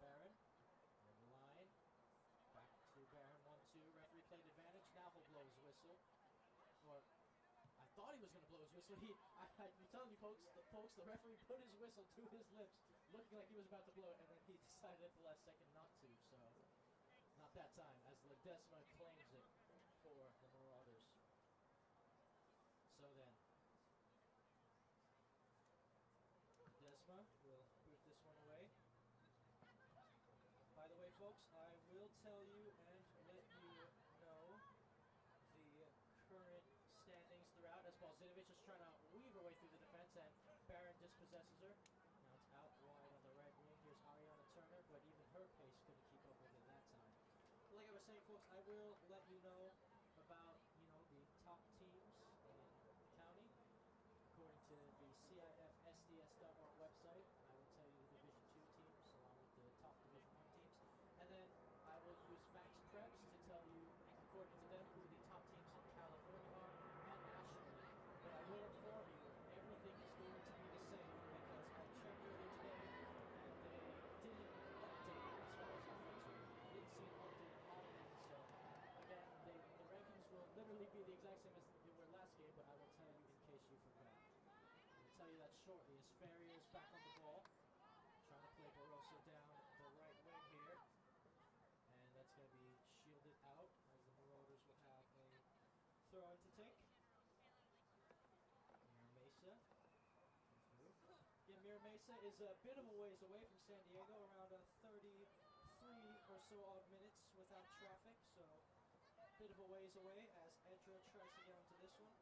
Barron, in the line, back to Barron, 1-2, referee played advantage, now he'll blow his whistle. Or, I thought he was going to blow his whistle. I'm telling you folks, the referee put his whistle to his lips, looking like he was about to blow it, and then he decided at the last second not to, so not that time, as Ledesma claims it for the Marauders. So then, Ledesma will put this one away. By the way, folks, I will tell you and let you know the current standings throughout, as Balzinovich is trying to weave her way through the defense, and Barron dispossesses her. Now it's out wide on the right wing. Here's Ariana Turner, but even her pace couldn't keep up with it that time. But like I was saying, folks, I will let you know about, the top teams in the county. According to the Cif-Sds.org website, I will tell you the Division 2 teams along with the top Division 1 teams. And then I will use Max Preps to tell you, according to them, who the top teams in California are and nationally. But I will inform you, everything is going to be the same because I checked earlier today and they didn't update it as far as I'm concerned. I didn't see an update on that. So again, the rankings will literally be the exact same as they were last game, but I will tell you in case you forgot. I'll tell you that shortly as Ferrier's back on the ball. Trying to play Barroso down the right wing here. And that's going to be shielded out as the Marauders will have a throw-in to take. Mira Mesa. Again, Mira Mesa is a bit of a ways away from San Diego, around 33 or so odd minutes without traffic, so a bit of a ways away as Edra tries to get onto this one.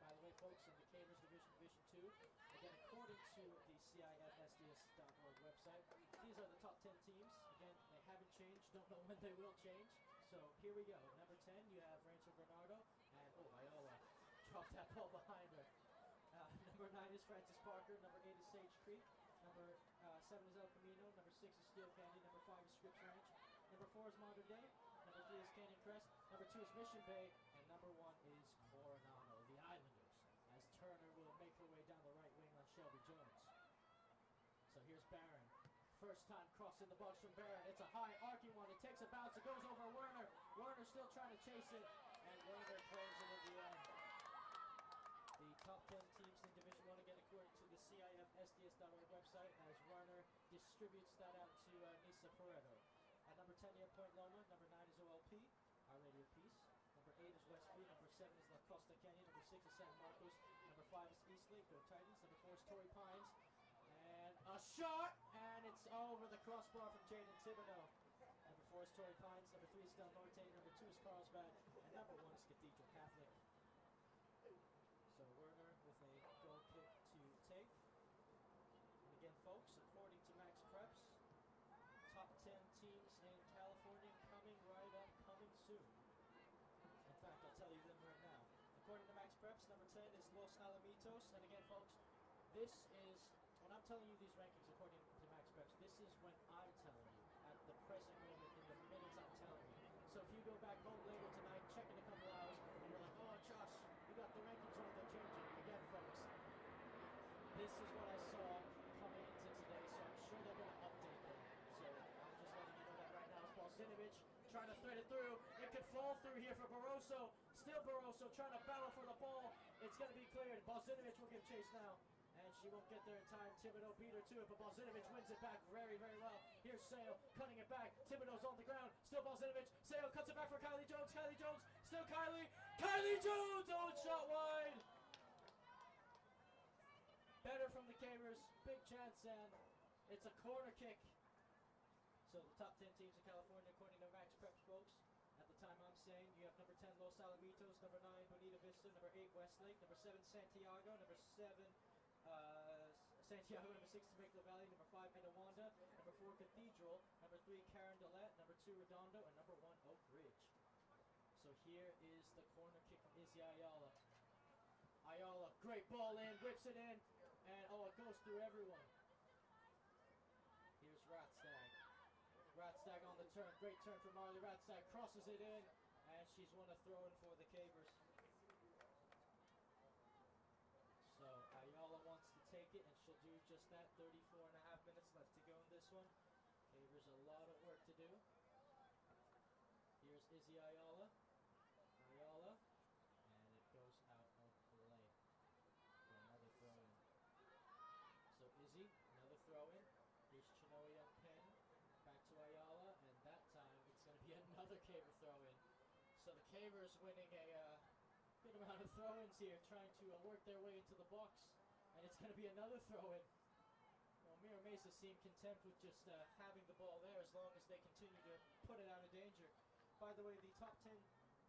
By the way, folks, in the Cavers Division 2, again, according to the Cif-Sds.org website, these are the top 10 teams. Again, they haven't changed, don't know when they will change. So here we go. Number 10, you have Rancho Bernardo, and Viola dropped that ball behind her. Number 9 is Francis Parker, number 8 is Sage Creek, number 7 is El Camino, number 6 is Steel Candy, number 5 is Scripps Ranch, number 4 is Modern Day, number 3 is Canyon Crest, number 2 is Mission Bay, and number 1 is Coronado, the Islanders, as Turner will make her way down the right wing on Shelby Jones. So here's Barron. First time crossing the box from Barron. It's a high arcing one. It takes a bounce. It goes over Werner. Werner still trying to chase it, and Werner closes it at the end. The top 10 teams in Division 1 again according to the Cif-Sds.org website as Werner distributes that out to Mesa Pareto. At number 10 you have Point Loma, number 9 is OLP, Our Lady of Peace, number 8 is Westfleet, number 7 is La Costa Canyon, number 6 is San Marcos, number 5 is Eastlake, go Titans, number 4 is Torrey Pines, and a shot, and it's over the crossbar from Jaden Thibodeau. Number 4 is Torrey Pines, number 3 is Del Norte, number 2 is Carlsbad, and number 1 is Cathedral Catholic. So Werner with a goal kick to take. And again, folks, according to Max Preps, top 10 teams in California coming right up, coming soon. In fact, I'll tell you them right now. According to Max Preps, number 10 is Los Alamitos. And again, folks, this is, when I'm telling you these rankings according to Max Preps, this is when I'm telling you, at the present moment, in the minutes I'm telling you. So if you go back home later tonight, check in a couple hours, and you're like, oh, Josh, you got the rankings wrong, they're changing. Again, folks, this is what I saw coming into today, so I'm sure they're going to update them. So I'm just letting you know that right now. It's Balzinovich trying to thread it through. It could fall through here for Barroso. Still Barroso trying to battle for the ball. It's going to be cleared. Balzinovich will give chase now. And she won't get there in time. Thibodeau beat her to it, but Balzinovich wins it back very, very well. Here's Sale cutting it back. Thibodeau's on the ground. Still Balzinovich. Sale cuts it back for Kylie Jones. Kylie Jones. Still Kylie. Kylie Jones! Oh, it's shot wide. Better from the Cavers. Big chance, and it's a corner kick. So the top 10 teams in California, according to Max Preps, folks. At the time I'm saying, you have number 10, Los Alamitos, number 9, Bonita Vista, number 8, Westlake, number 7, Santiago, number 7, Santiago, number 6, Temecula Valley, number 5, Minawanda, number 4, Cathedral, number 3, Carondelet, number 2, Redondo, and number 1, Oak Ridge. So here is the corner kick from Izzy Ayala. Ayala, great ball in, whips it in, and oh, it goes through everyone. Here's Ratstag. Ratstag on the turn, great turn for Marley Ratstag, crosses it in, and she's won a throw-in for the Cavers. So Ayala wants to take it, and she'll do just that. 34.5 minutes left to go in this one. Cavers a lot of work to do. Here's Izzy Ayala. Ayala, and it goes out of play for another throw-in. So Izzy, another throw-in. Here's Chinoya Penn. Back to Ayala, and that time it's going to be another Caver throw-in. So the Cavers winning a good amount of throw-ins here, trying to work their way into the box, and it's going to be another throw-in. Well, Mira Mesa seem content with just having the ball there as long as they continue to put it out of danger. By the way, the top 10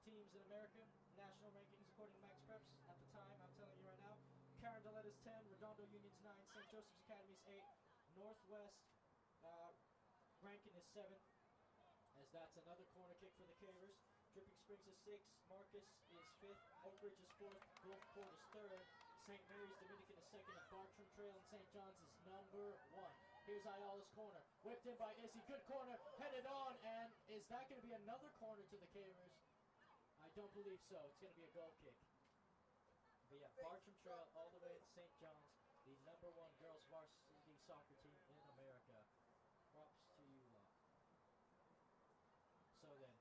teams in America, national rankings according to Max Preps at the time, I'm telling you right now, Carondelet is 10, Redondo Union's 9, St. Joseph's Academy is 8, Northwest Rankin is 7, as that's another corner kick for the Cavers. Dripping Springs is 6, Marcus is 5th, Oak Ridge is 4th, Gulfport is 3rd, St. Mary's Dominican is 2nd, and Bartram Trail and St. John's is number 1. Here's Ayala's corner, whipped in by Izzy, good corner, headed on, and is that going to be another corner to the Cavers? I don't believe so. It's going to be a goal kick. But yeah, Bartram Trail all the way to St. John's, the number 1 girls varsity soccer team in America. Props to you lot. So then,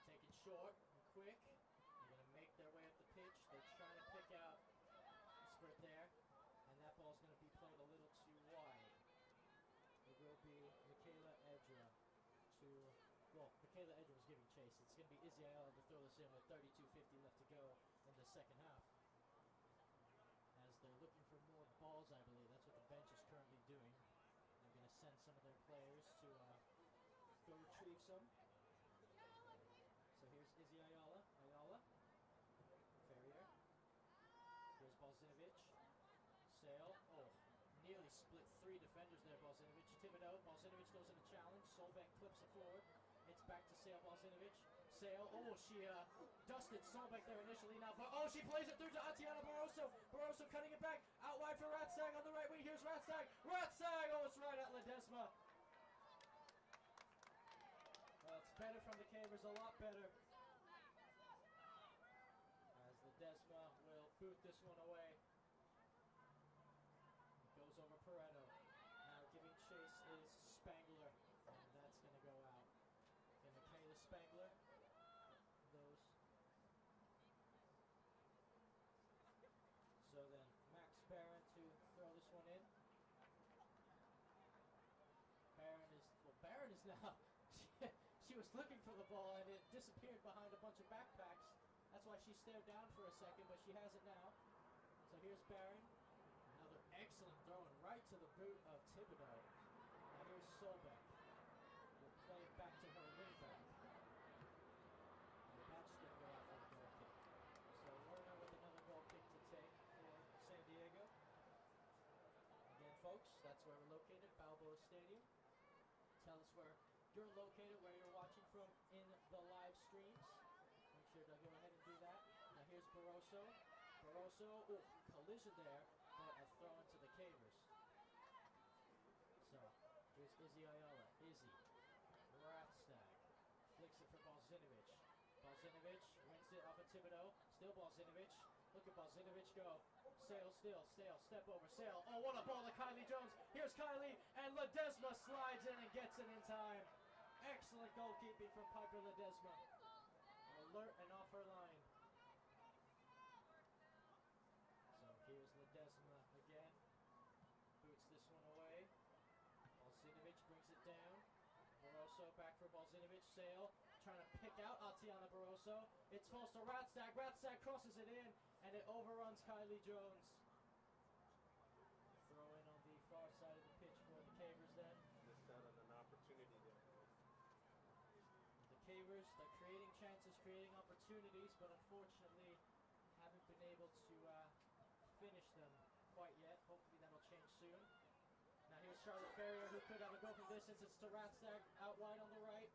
take it short and quick. They're going to make their way up the pitch. They're trying to pick out a spurt there, and that ball's going to be played a little too wide. It will be Michaela Edra to, well, Michaela Edra was giving chase. It's going to be Izzy Ayala to throw this in with 32:50 left to go in the second half. As they're looking for more balls, I believe. That's what the bench is currently doing. They're going to send some of their players to go retrieve some. So here's Izzy Ayala. Ayala. Ferrier. Here's Balzinovich. Sale. Oh, nearly split 3 defenders there, Balzinovich. Thibodeau. Balzinovich goes in a challenge. Solbeck clips it forward. It's back to Sale Balzinovich. Sale. Oh, she dusted Solbeck there initially now. But oh, she plays it through to Atiana Barroso. Barroso cutting it back. Out wide for Ratstag on the right wing. Here's Ratstag. Ratstag. Oh, it's right at Ledesma. Well, it's better from the Cavers. A lot better. As Ledesma will boot this one away. It goes over Pareto. Now giving chase is Spangler. And that's going to go out. And Michaela Spangler, those. So then Max Barron to throw this one in. Barron is now, she was looking for the ball and it disappeared behind a bunch of backpacks. That's why she stared down for a second, but she has it now. So here's Barron. Another excellent throw and right to the boot of Thibodeau. Now here's Solbeck. We'll play it back to her wing back. And that's going to go out for a goal kick. So Werner with another goal kick to take for San Diego. Again, folks, that's where we're located, Balboa Stadium. Tell us where you're located, where you're watching from in the live streams. Make sure to go ahead and do that. Now here's Barroso. Barroso, oh, collision there, but a throw into the Cavers. So here's Izzy Ayala. Izzy. Ratstag flicks it for Balzinovich. Balzinovich wins it off of Thibodeau. Still Balzinovich. Look at Balzinovich go. Sale still. Sale. Step over. Sale. Oh, what a ball to Kylie Jones. Here's Kylie. And Ledesma slides in and gets it in time. Excellent goalkeeping from Piper Ledesma. Alert and off her line. Barroso, back for Balzinovic. Sale trying to pick out Ariana Barroso. It's falls to Ratstag. Ratstag crosses it in, and it overruns Kylie Jones. Throw in on the far side of the pitch for the Cavers then. Missed out on an opportunity there. The Cavers, they're creating chances, creating opportunities, but unfortunately haven't been able to finish them quite yet. Hopefully that'll change soon. Now here's Charlotte Ferrier, who could have a go from distance. It's to Ratstag out wide on the right.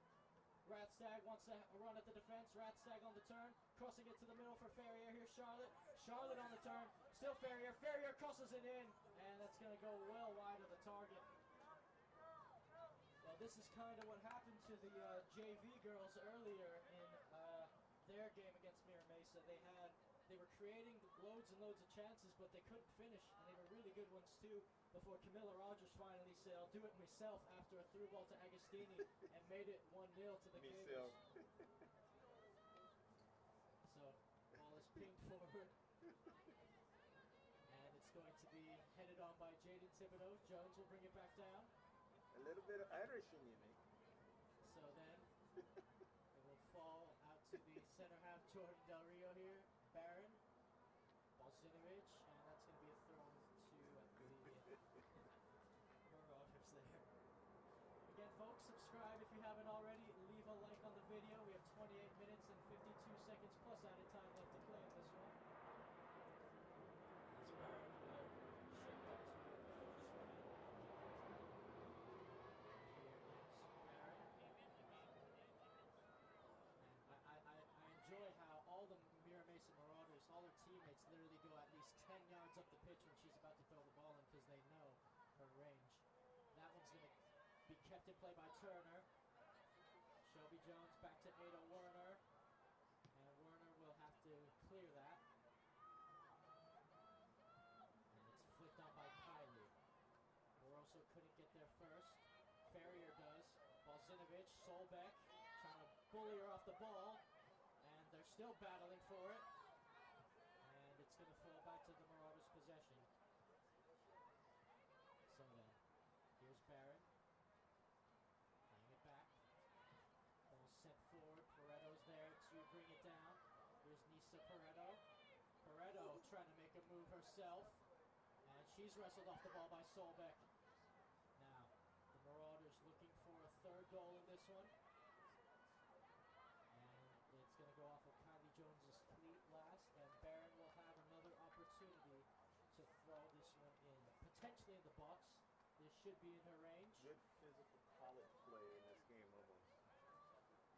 Ratstag wants to run at the defense. Ratstag on the turn, crossing it to the middle for Ferrier. Here's Charlotte. Charlotte on the turn, still Ferrier. Ferrier crosses it in, and that's going to go well wide of the target. Well, this is kind of what happened to the JV girls earlier in their game against Mira Mesa. They were creating loads and loads of chances, but they couldn't finish, and they were really good ones too, before Camilla Rogers finally said, "I'll do it myself," after a through ball to Agostini and made it 1-0 to the Cavers. So, ball is pinged forward. And it's going to be headed on by Jaden Thibodeau. Jones will bring it back down. A little bit of Irish in you, mate. So then, it will fall out to the center half, Jordan Del Rio here. Barron, Balzinovic, and that's going to be a throw to the Marauders there. Again, folks, subscribe if you haven't already. Leave a like on the video. We have 28 minutes and 52 seconds plus added time left to play in this one. As Barron will shake up to the first one. I enjoy how all the Mira Mesa Marauders, all their teammates literally go at least 10 yards up the pitch when she's about to throw the ball in because they know her range. That one's going to be kept in play by Turner. Shelby Jones back to Ada Werner. And Werner will have to clear that. And it's flicked on by Kylie. Barroso couldn't get there first. Ferrier does. Balzinovic, Solbeck, trying to bully her off the ball. And they're still battling for it. And it's going to fall back to the Marauders' possession. So then, here's Barron. Playing it back. Ball sent forward. Paretto's there to bring it down. Here's Nisa Paretto. Paretto trying to make a move herself. And she's wrestled off the ball by Solbeck. Now, the Marauders looking for a third goal in this one. And it's going to go off of Kylie Jones's cleat last. And Barron will have another opportunity to throw this one in. Potentially in the box. This should be in her range. Good physical college play in this game almost.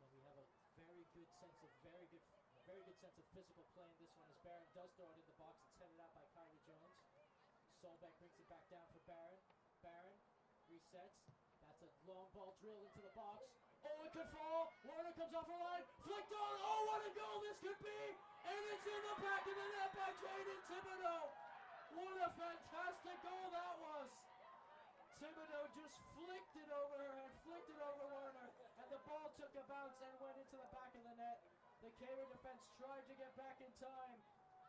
And we have a very good sense of physical play in this one as Barron does throw it in the box. It's headed out by Kylie Jones. Solbeck brings it back down for Barron. Barron resets. That's a long ball drill into the box. Oh, it could fall. Werner comes off her line. Flicked on. Oh, what a goal this could be. And it's in the back of the net by Jaden Thibodeau. What a fantastic goal that was. Thibodeau just flicked it over her head, flicked it over Werner, and the ball took a bounce and went into the back of the net. The Caver defense tried to get back in time,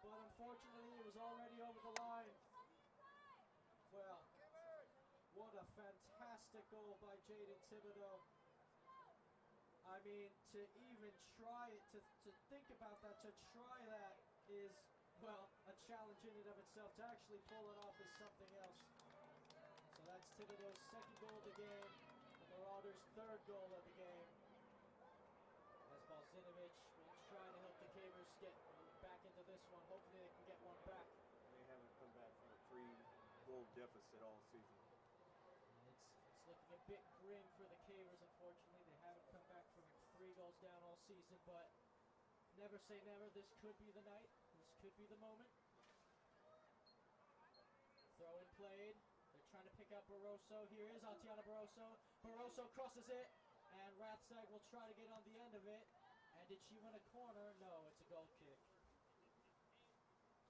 but unfortunately it was already over the line. Well, what a fantastic goal by Jaden Thibodeau. I mean, to even try it, to think about that, to try that is, well, a challenge in and of itself. To actually pull it off is something else. So that's Thibodeau's second goal of the game, the Marauders' third goal of the game. As Balzinovic will try to help the Cavers get back into this one. Hopefully they can get one back. They haven't come back from a 3-goal deficit all season. It's looking a bit grim for the Cavers, unfortunately. They haven't come back from 3 goals down all season, but never say never. This could be the night. This could be the moment. Throw in played. They're trying to pick up Barroso. Here is Ariana Barroso. Barroso crosses it, and Ratstag will try to get on the end of it. And did she win a corner? No, it's a goal kick.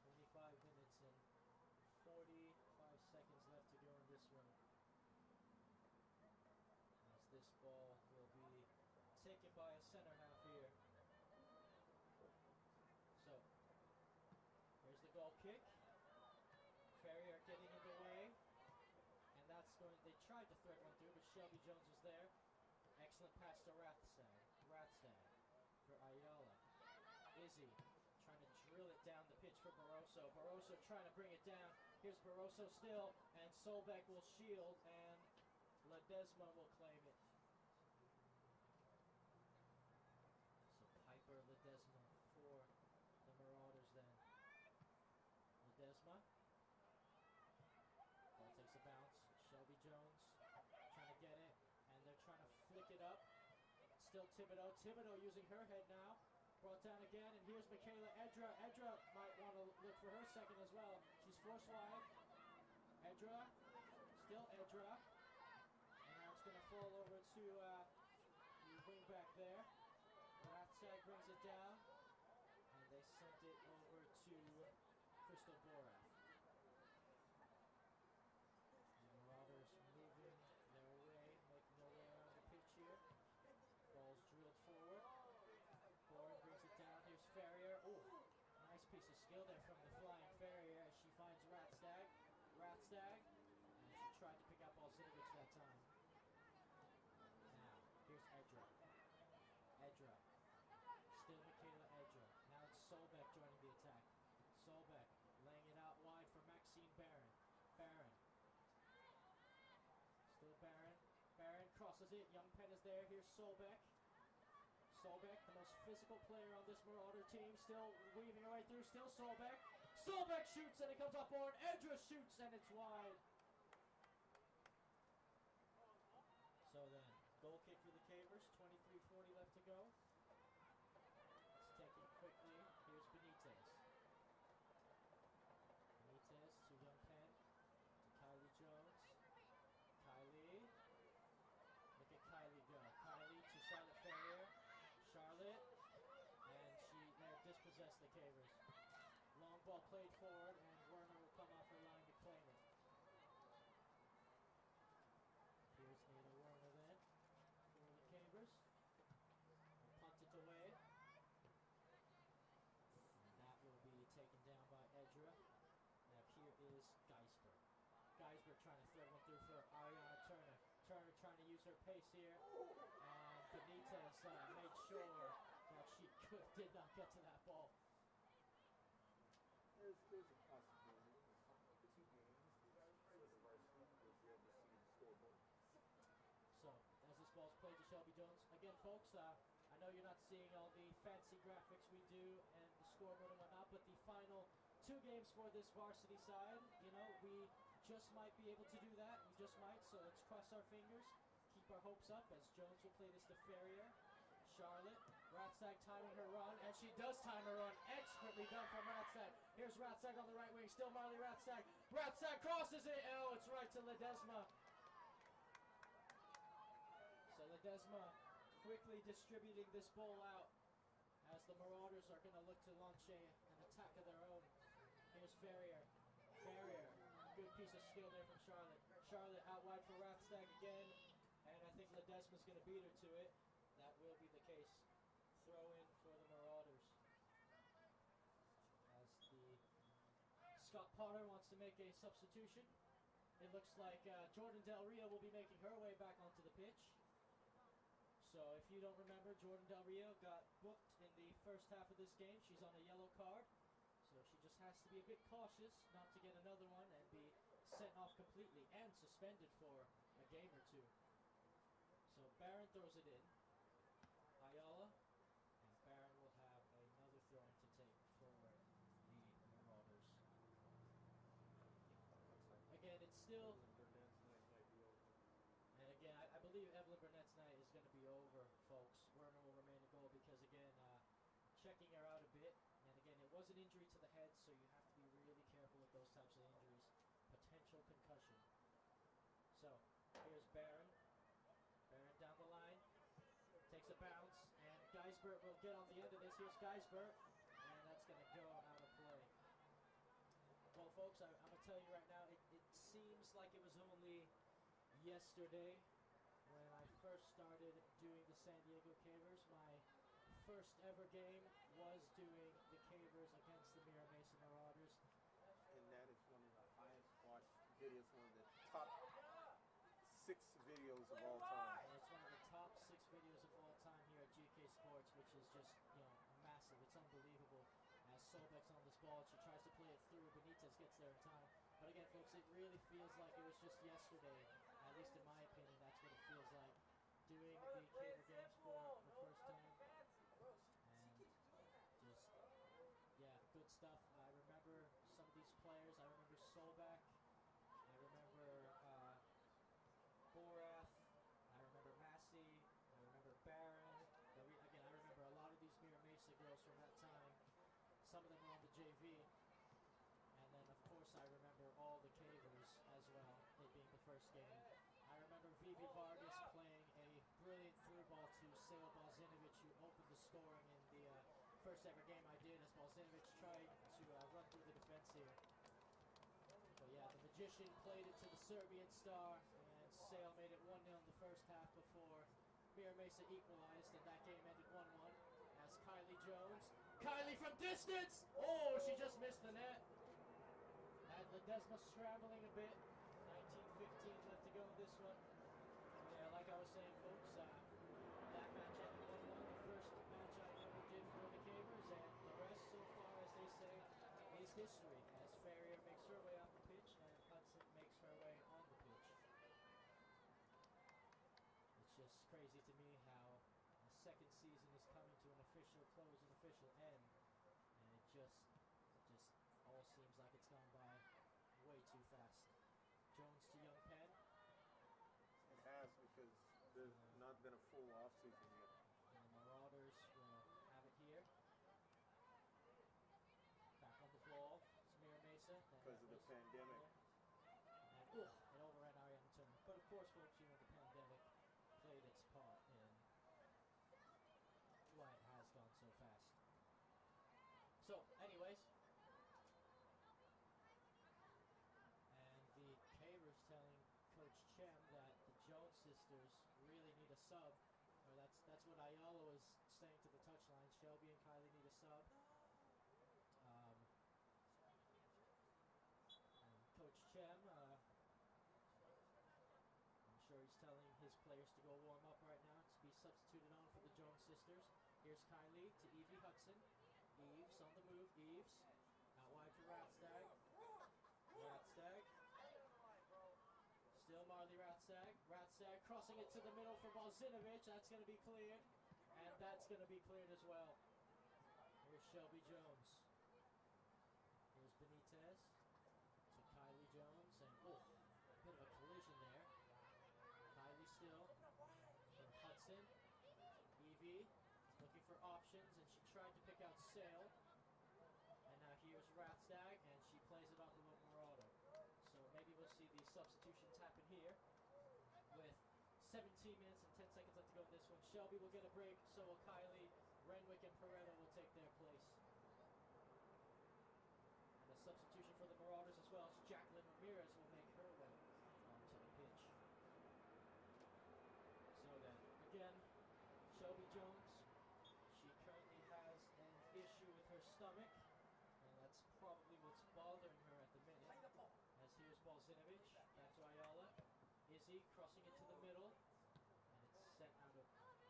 25 minutes and 45 seconds left to go in this one. As this ball will be taken by a center half here. So, here's the goal kick. Ferrier getting in the way. And that's going, they tried to thread one through, but Shelby Jones was there. Excellent pass to Rathstag. Rathstag for Ayala. Izzy trying to drill it down the pitch for Barroso. Barroso trying to bring it down. Here's Barroso still, and Solbeck will shield, and Ledesma will claim it. So Piper, Ledesma for the Marauders then. Ledesma. Ball takes a bounce. Shelby Jones trying to get it, and they're trying to flick it up. Still Thibodeau. Thibodeau using her head now. Brought down again, and here's Michaela Edra. Edra might want to look for her second as well. She's forced wide. Edra. Still Edra. And now it's going to fall over to the wing back there. Rathsag brings it down, and they sent it over to Crystal Borath. The Marauders moving their way, making their way around the pitch here. Ball's drilled forward. Boren brings it down. Here's Ferrier. Oh, nice piece of skill there from the flying Ferrier as she finds Rathstag. Rathstag. And she tried to pick up Alzinovic that time. Now, here's Edra. Edra. Still Michaela Edra. Now it's Solbeck joining the attack. Solbeck laying it out wide for Maxine Barron. Barron. Still Barron. Barron crosses it. Young Penn is there. Here's Solbeck. Solbeck, the most physical player on this Marauder team, still weaving her way through. Still Solbeck. Solbeck shoots and it comes off board. Edra shoots and it's wide. So then, goal kick for the Cavers. 23:40 left to go. Let's take it quickly. Here's Benitez. Benitez to Young Penn. To Kylie Jones. Kylie. Look at Kylie go. Kylie to Charlotte Ferrier. Charlotte. And she dispossessed the Cavers. Long ball played forward, and Werner will come off her line to claim it. Here's Nita Werner then for the Cavers. Punt it away. And that will be taken down by Edra. Now here is Geisberg. Geisberg trying to thread one through for Ariana Turner. Turner trying to use her pace here. And Benitez made sure that she did not get to that ball. There's a possibility. The 2 games for the Varsity will be able to see the scoreboard. So, as this ball's played to Shelby Jones. Again, folks, I know you're not seeing all the fancy graphics we do and the scoreboard and whatnot, but the final 2 games for this varsity side, you know, we just might be able to do that. We just might, so let's cross our fingers, keep our hopes up as Jones will play this to Ferrier. Charlotte, Rathstag timing her run, and she does time her run. Expertly done from Rathstag. Here's Rathstag on the right wing, still Marley Rathstag. Rathstag crosses it, oh, it's right to Ledesma. So Ledesma quickly distributing this ball out as the Marauders are going to look to launch an attack of their own. Here's Ferrier. Ferrier, good piece of skill there from Charlotte. Charlotte out wide for Rathstag again, and I think Ledesma's going to beat her to it. That will be the case. Throw in for the Marauders. As the Scott Potter wants to make a substitution. It looks like Jordan Del Rio will be making her way back onto the pitch. So if you don't remember, Jordan Del Rio got booked in the first half of this game. She's on a yellow card. So she just has to be a bit cautious not to get another one and be sent off completely and suspended for a game or 2. So Barron throws it in. Ayala, and Barron will have another throw-in to take for the Marauders. Again, it's still... And again, I believe Evelyn Burnett's night is going to be over, folks. Werner will remain a goal because, again, checking her out a bit. And again, it was an injury to the head, so you have to be really careful with those types of injuries. Potential concussion. So, here's Barron. Barron down the line. Takes a bounce, and Geisberg will get on the end of this. Here's Geisberg, and that's going to go out of play. Well, folks, I'm going to tell you right now, it seems like it was only yesterday when I first started doing the San Diego Cavers. My first ever game was doing the Cavers against the Mira Mesa Marauders. And that is one of the highest watched videos, one of the top 6 videos of all time. And it's one of the top 6 unbelievable. As Solbeck's on this ball, she tries to play it through. Benitez gets there in time. But again, folks, it really feels like it was just yesterday. At least in my opinion, that's what it feels like. Doing the Caver games for the first time. And just, yeah, good stuff. I remember some of these players. I remember Solbeck. I remember Borath. I remember Massey. I remember Barron. Again, I remember a lot of these Mira Mesa girls from that time. Some of them were on the JV. And then, of course, I remember all the Cavers as well, it being the first game. I remember Vivi Vargas playing a brilliant through ball to Sale Balzinovic, who opened the scoring in the first ever game I did, as Balzinovic tried to run through the defense here. But yeah, the Magician played it to the Serbian star, and Sale made it 1-0 in the first half before Mira Mesa equalized, and that game ended 1-1. As Kylie Jones, Kylie from distance! Oh, she just missed the net. Had Ledesma scrambling a bit. 19:15 left to go in this one. Yeah, like I was saying, folks, that match ended 1-1. The first match I ever did for the Cavers, and the rest so far, as they say, is history. As Ferrier makes her way off the pitch, and Hudson makes her way on the pitch. It's just crazy to me how the second season is coming to an official close, an official end, and it just all seems like it's gone by way too fast. Jones to Young Penn. It has, because there's not been a full off season yet. And the Marauders will have it here. Back on the ball. It's Mira Mesa. Because of the pandemic. And it overran Ariana Turner. But of course, folks, you know, the pandemic played its part in why it has gone so fast. So, anyways. And the Cavers telling Coach Chem that the Jones sisters really need a sub. Or that's what Ayala was saying to the touchline. Shelby and Kylie need a sub. And Coach Chem, I'm sure he's telling his players to go warm up right now to be substituted on for the Jones sisters. Here's Kylie to Evie Hudson. Eves on the move. Eves out wide to Ratstag. Ratstag. Still Marley Ratstag. Ratstag crossing it to the middle for Balzinovic. That's going to be cleared. And that's going to be cleared as well. Here's Shelby Jones. Here's Benitez to Kylie Jones. And a bit of a collision there. Kylie still for Hudson. Evie looking for options, and she tried to pick out Sale. And now here's Ratstag, and she plays it off of a Marauder. So maybe we'll see the substitutions happen here with 17 minutes and 10 seconds left to go in this one. Shelby will get a break, so will Kylie. Renwick and Peretta will take their place. And a substitution for the Marauders as well as Jacqueline Ramirez will make her way onto the pitch. So then, again, Shelby Jones, she currently has an issue with her stomach. And that's probably what's bothering her at the minute. As here's Balzinovic, back to Ayala. Izzy crossing it to the middle. And it's sent out of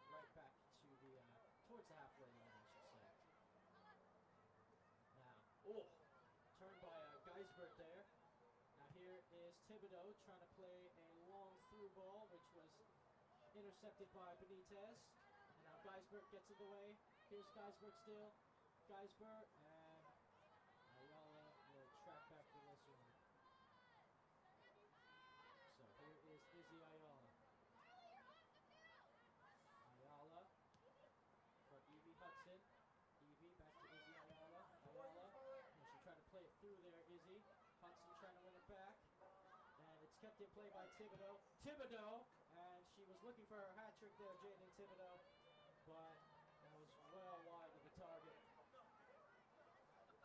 right back to the, towards the halfway line, I should say. Now, turned by Geisbert there. Now here is Thibodeau trying to play a long through ball, which was intercepted by Benitez. And now Geisbert gets in the way. Here's Geisbert still. Geisbert, and Ayala will track back for this one. So here is Izzy Ayala. Ayala for Evie Hudson. Evie back to Izzy Ayala. Ayala, and she tried to play it through there, Izzy. Hudson trying to win it back. And it's kept in play by Thibodeau. Thibodeau, and she was looking for her hat trick there, Jaden Thibodeau. But that was well wide of the target.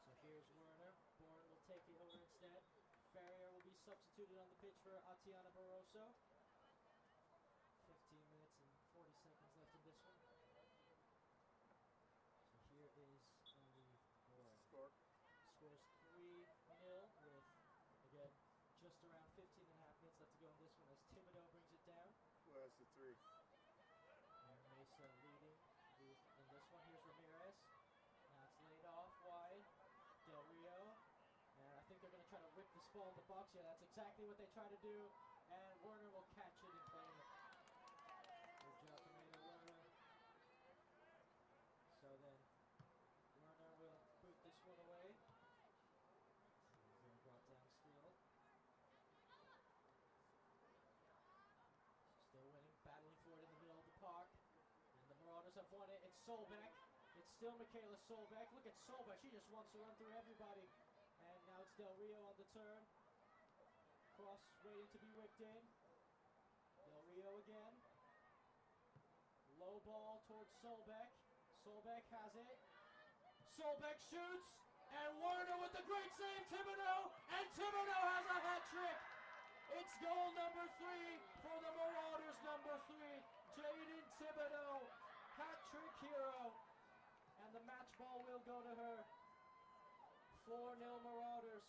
So here's Werner. Bourne will take it over instead. Ferrier will be substituted on the pitch for Atiana Barroso. 15 minutes and 40 seconds left in this one. So here is Bourne. Scores 3-0 with, again, just around 15 and a half minutes left to go in this one as Thibodeau brings it down. Well, that's the 3. And Mesa leading in this one. Here's Ramirez. Now it's ball in the box. Yeah, that's exactly what they try to do. And Werner will catch it and claim it. Good job from Werner. So then Werner will boot this one away. Being brought down still. Still winning, battling for it in the middle of the park. And the Marauders have won it. It's Solbeck. It's still Michaela Solbeck. Look at Solbeck. She just wants to run through everybody. And now it's Del Rio on the turn. Cross waiting to be whipped in. Del Rio again. Low ball towards Solbeck. Solbeck has it. Solbeck shoots. And Werner with the great save, Thibodeau. And Thibodeau has a hat trick. It's goal number 3 for the Marauders, number 3. Jaden Thibodeau, hat trick hero. And the match ball will go to her. 4-0 Marauders.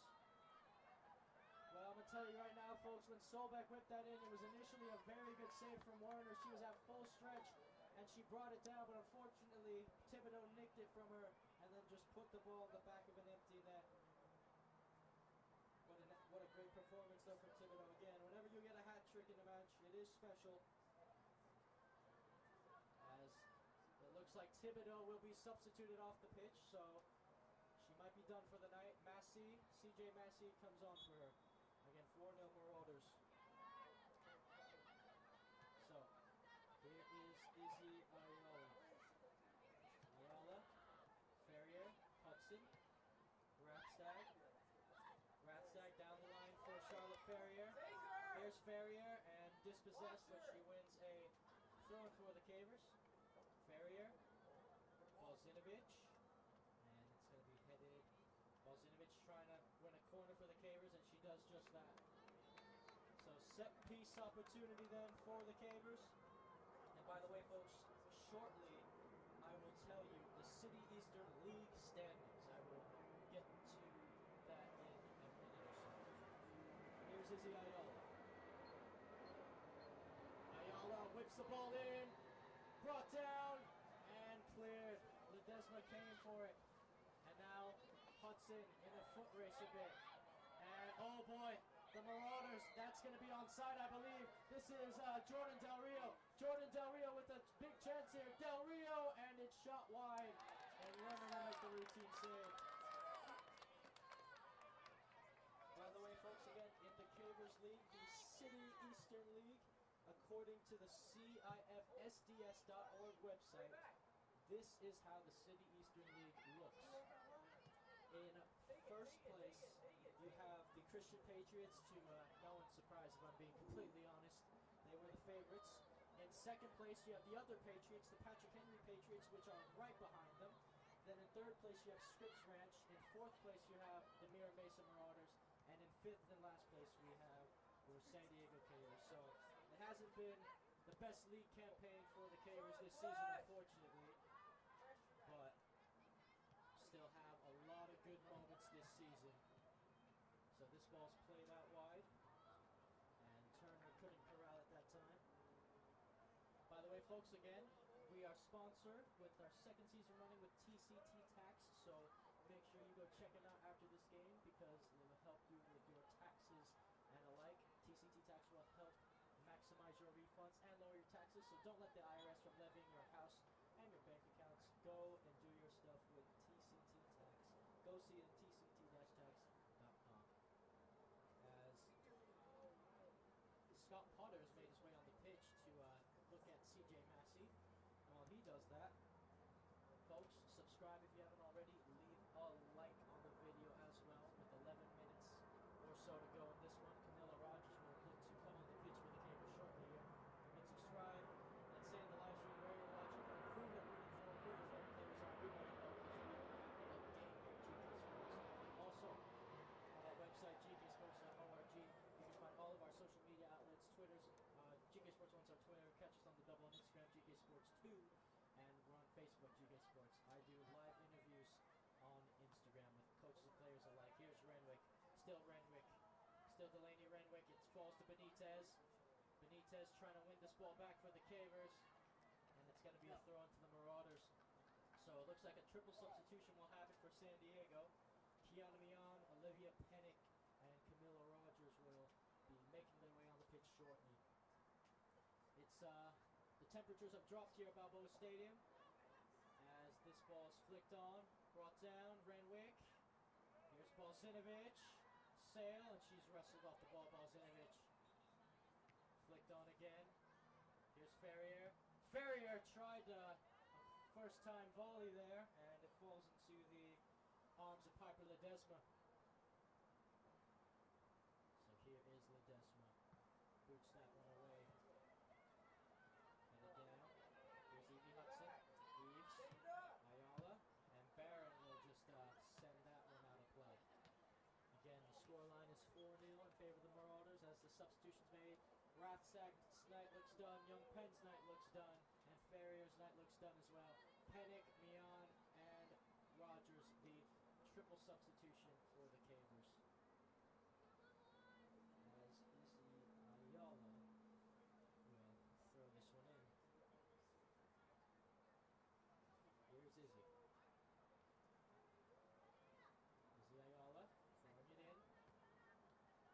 Well, I'm going to tell you right now, folks, when Solbeck whipped that in, it was initially a very good save from Werner. She was at full stretch, and she brought it down, but unfortunately, Thibodeau nicked it from her and then just put the ball in the back of an empty net. What a great performance, though, from Thibodeau. Again, whenever you get a hat trick in a match, it is special. As it looks like Thibodeau will be substituted off the pitch, so she might be done for the night. Massey, CJ Massey comes on for her. Again, 4-0 Marauders. So, here is Izzy Ayala. Ayala, Ferrier, Hudson, Rathstag down the line for Charlotte Ferrier. Here's Ferrier and dispossessed, but she wins a throw-in for the Cavers. Ferrier, Balzinovich, and it's going to be headed. Balzinovich trying to win a corner for the Cavers, and she does just that. So set piece opportunity then for the Cavers. And by the way, folks, shortly I will tell you the City Eastern League standings. I will get to that in a minute or so. Here's Izzy Ayala. Ayala whips the ball in, brought down, and cleared. Ledesma came for it. And now Hudson in a foot race a bit. And oh boy, the Marauders, that's going to be onside, I believe. This is Jordan Del Rio. Jordan Del Rio with a big chance here. Del Rio, and it's shot wide. And Werner will make the routine save. By the way, folks, again, in the Cavers League, the City Eastern League, according to the Cif-Sds.org website, this is how the City Eastern League looks. In first place, you have the Christian Patriots, to no one's surprise if I'm being completely honest. They were the favorites. In second place, you have the other Patriots, the Patrick Henry Patriots, which are right behind them. Then in third place, you have Scripps Ranch. In fourth place, you have the Mira Mesa Marauders. And in fifth and last place, we have the San Diego Cavers. So it hasn't been the best league campaign for the Cavers this season, unfortunately. But still have a lot of good moments this season. So this ball's played out wide, and Turner couldn't corral at that time. By the way, folks, again, we are sponsored with our second season running with TCT Tax, so make sure you go check it out after this game because it will help you with your taxes and alike. TCT Tax will help maximize your refunds and lower your taxes, so don't let the IRS from levying your house and your bank accounts. Go and do your stuff with TCT Tax. Go see it at tct-tax.com. As Scott Potter has made his way on the pitch to look at CJ Massey. And while he does that, folks, subscribe if you haven't already. Leave a like on the video as well. With 11 minutes or so to go in this one, Camilla Rogers will look to come on the pitch for the Cavers shortly here. And subscribe. Let's say in the live stream where you're watching, who you're rooting for, who your favorite players are, we want to know because we don't have a game here at GK Sports. Also, on our website, gksports.org, you can find all of our social media outlets, Twitter's, GK Sports 1's our Twitter, catch us on the double on Instagram, GK Sports 2, and we're on Facebook, GK Sports. I do live interviews on Instagram with coaches and players alike. Here's Renwick, still Delaney Renwick, it falls to Benitez. Benitez trying to win this ball back for the Cavers, and it's going to be a throw into the Marauders. So it looks like a triple substitution will happen for San Diego. Kiana Mion, Olivia Pennick, and Camilla begin shortly. It's the temperatures have dropped here at Balboa Stadium as this ball is flicked on, brought down, Renwick. Here's Balzinovich, Sale, and she's wrestled off the ball. Balzinovich flicked on again. Here's Ferrier. Ferrier tried a first-time volley there, and it falls into the arms of Piper Ledesma. So here is Ledesma. Boots that one away. Headed down. Here's Evie Hudson. Eves. Ayala. And Barron will just send that one out of play. Again, the scoreline is 4-0 in favor of the Marauders as the substitutions made. Rathsack's night looks done, Young Penn's night looks done, and Ferrier's night looks done as well. Pennick, Mian, and Rogers, the triple substitution for the Cavers. As Izzy Ayala will throw this one in. Here's Izzy. Izzy Ayala throwing it in.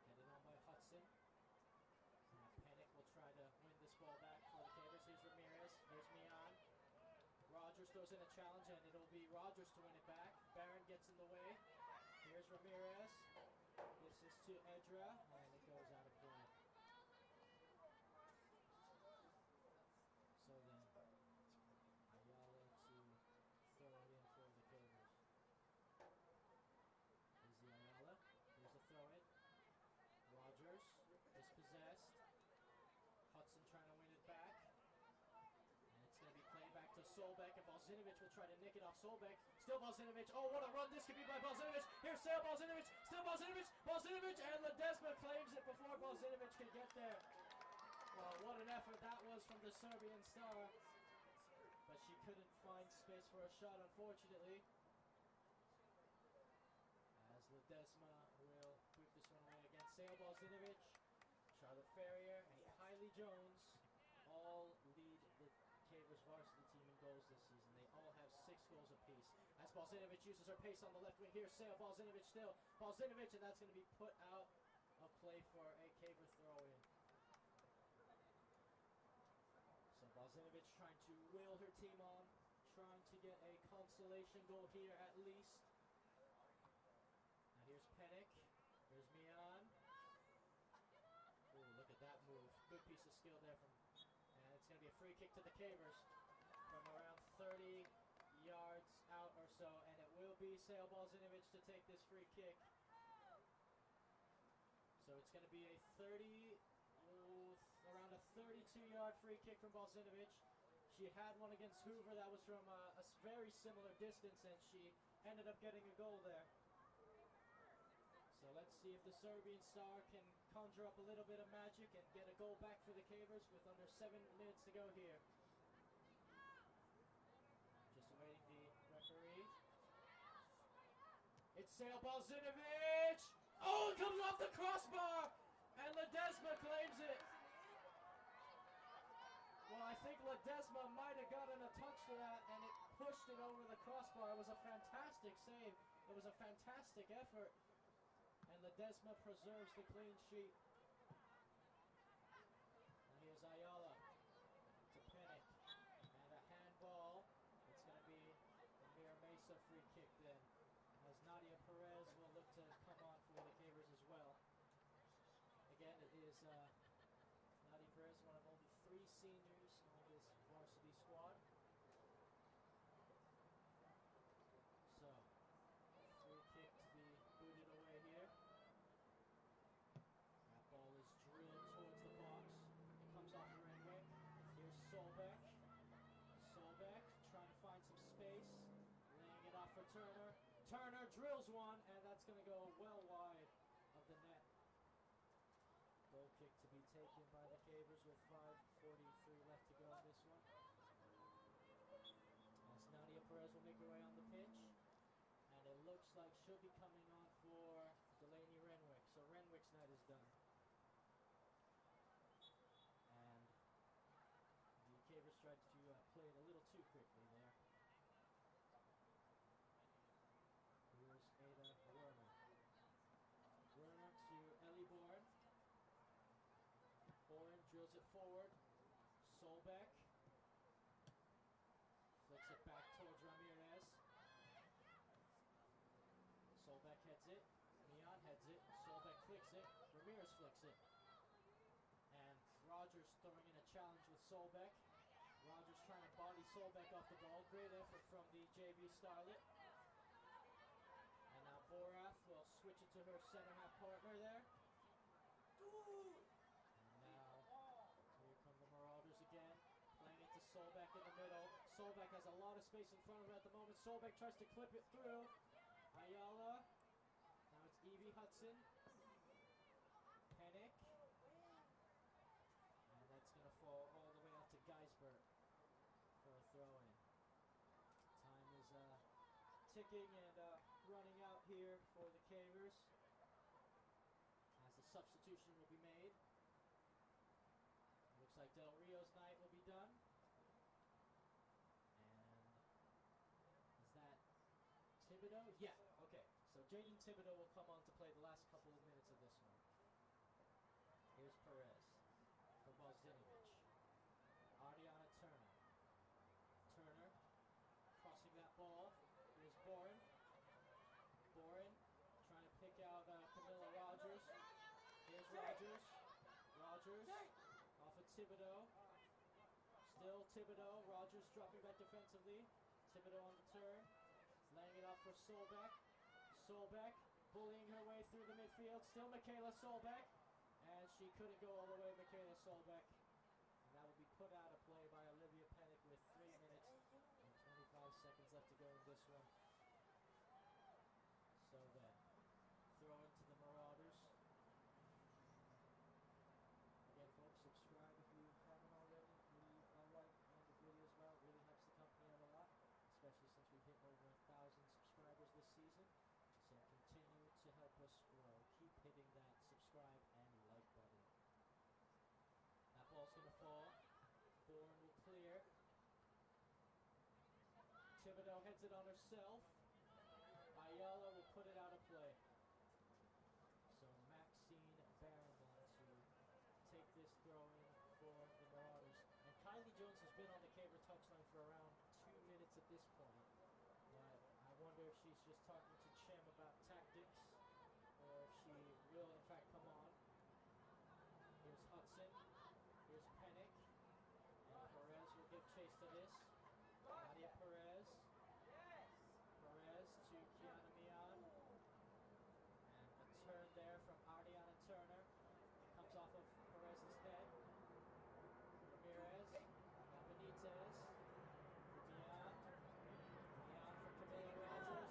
Headed on by Hudson. Pennick will try to win this ball back for the Cavers. Here's Ramirez. Here's Mian. Rogers throws in a challenge, and it'll be Rogers to win it back. Barron gets in the way. Here's Ramirez. This is to Edra, and it goes out of play. So then, Ayala to throw it in for the Cavers. Here's the Ayala. Here's the throw in. Rogers dispossessed. Hudson trying to win it back. And it's going to be played back to Solbeck, and Balzinovich will try to nick it off Solbeck. Still Balzinovich. Oh, what a run this could be by Balzinovich. Here's Sale Balzinovich. Still Balzinovich. Balzinovich, and Ledesma claims it before Balzinovich can get there. Well, what an effort that was from the Serbian star. But she couldn't find space for a shot, unfortunately. As Ledesma will boot this one away against Sale Balzinovich, Charlotte Ferrier, and Kylie Jones all lead the Cavers varsity team in goals this season. They all have 6 goals apiece. As Balzinovich uses her pace on the left wing, here's Sale Balzinovich still. Balzinovich, and that's going to be put out of play for a Caver throw-in. So Balzinovich trying to will her team on, trying to get a consolation goal here at least. Now here's Pennick, here's Mian. Oh, look at that move. Good piece of skill there from, and it's going to be a free kick to the Cavers from around 30 yards out or so, and it will be Sale Balzinovich to take this free kick. So it's going to be a around a 32-yard free kick from Balzinovich. She had one against Hoover that was from a very similar distance, and she ended up getting a goal there. So let's see if the Serbian star can conjure up a little bit of magic and get a goal back for the Cavers with under 7 minutes to go here. Just awaiting the referee. It's Sale Balzinovich! Oh, it comes off the crossbar! And Ledesma claims it. Well, I think Ledesma might have gotten a touch to that, and it pushed it over the crossbar. It was a fantastic save. It was a fantastic effort. And Ledesma preserves the clean sheet. And here's Ayala to Pennick. And a handball. It's going to be a Mira Mesa free kick then, as Nadia Perez will look to come on for the Cavers as well. Again, it is Nadia Perez, one of only 3 seniors on this varsity squad. So, free kick to be booted away here. That ball is drilled towards the box. It comes off the Renwick. Here's Solbeck. Solbeck trying to find some space. Laying it off for Turner. Turner drills one, and that's going to go well wide of the net. Goal kick to be taken by the Cavers with 5:43 left to go in this one. As Nadia Perez will make her way on the pitch. And it looks like she'll be coming on for Delaney Renwick. So Renwick's night is done. And the Cavers tried to play it a little too quickly there. Here's Ada Werner. Werner to Ellie Bourne. throws it forward. Solbeck flicks it back towards Ramirez. Solbeck heads it. Neon heads it. Solbeck flicks it. Ramirez flicks it. And Rogers throwing in a challenge with Solbeck. Rogers trying to body Solbeck off the ball. Great effort from the JV Starlet. And now Borath will switch it to her center half partner there. And now here come the Marauders again. Playing it to Solbeck in the middle. Solbeck has a lot of space in front of her at the moment. Solbeck tries to clip it through. Ayala. Now it's Evie Hudson. Pennick. And that's going to fall all the way out to Geisbert for a throw-in. Time is ticking and running out here for the Cavers as the substitution will be made. Looks like Del Rio's night will be done. And is that Thibodeau? Yeah, okay. So Jaden Thibodeau will come on to play the last couple of minutes of this one. Here's Perez for Bozdinovich. Ariana Turner. Turner crossing that ball. Here's Boren. Boren trying to pick out Camilla Rogers. Here's Rogers. Rogers off of Thibodeau. Still Thibodeau. Rogers dropping back defensively. Thibodeau on the turn. Laying it up for Solbeck. Solbeck bullying her way through the midfield. Still Michaela Solbeck. And she couldn't go all the way, Michaela Solbeck. And that will be put out of play by Olivia Pennick with 3 minutes and 25 seconds left to go in this one. So then, throw into the Marauders. Again, folks, subscribe if you haven't already. Leave a like on the video as well. It really helps the company out a lot, especially since we've hit over 1,000 subscribers this season. So continue to help us grow. Keep hitting that subscribe and like button. That ball's going to fall. Bourne will clear. Thibodeau heads it on herself. Ayala will put it out of play. So Maxine Barrymore to take this throw in for the Marauders. And Kylie Jones has been on the Caver touchline for around 2 minutes at this point. But I wonder if she's just talking to Chem about tactics, or if she will in fact come on. Here's Hudson. Here's Pennick. And Perez will give chase to this. Nadia Perez. Perez to Kiana Mian. And a turn there from Ariana Turner. Comes off of Perez's head. Ramirez. Benitez. Mian. Mian for Camilla Rogers.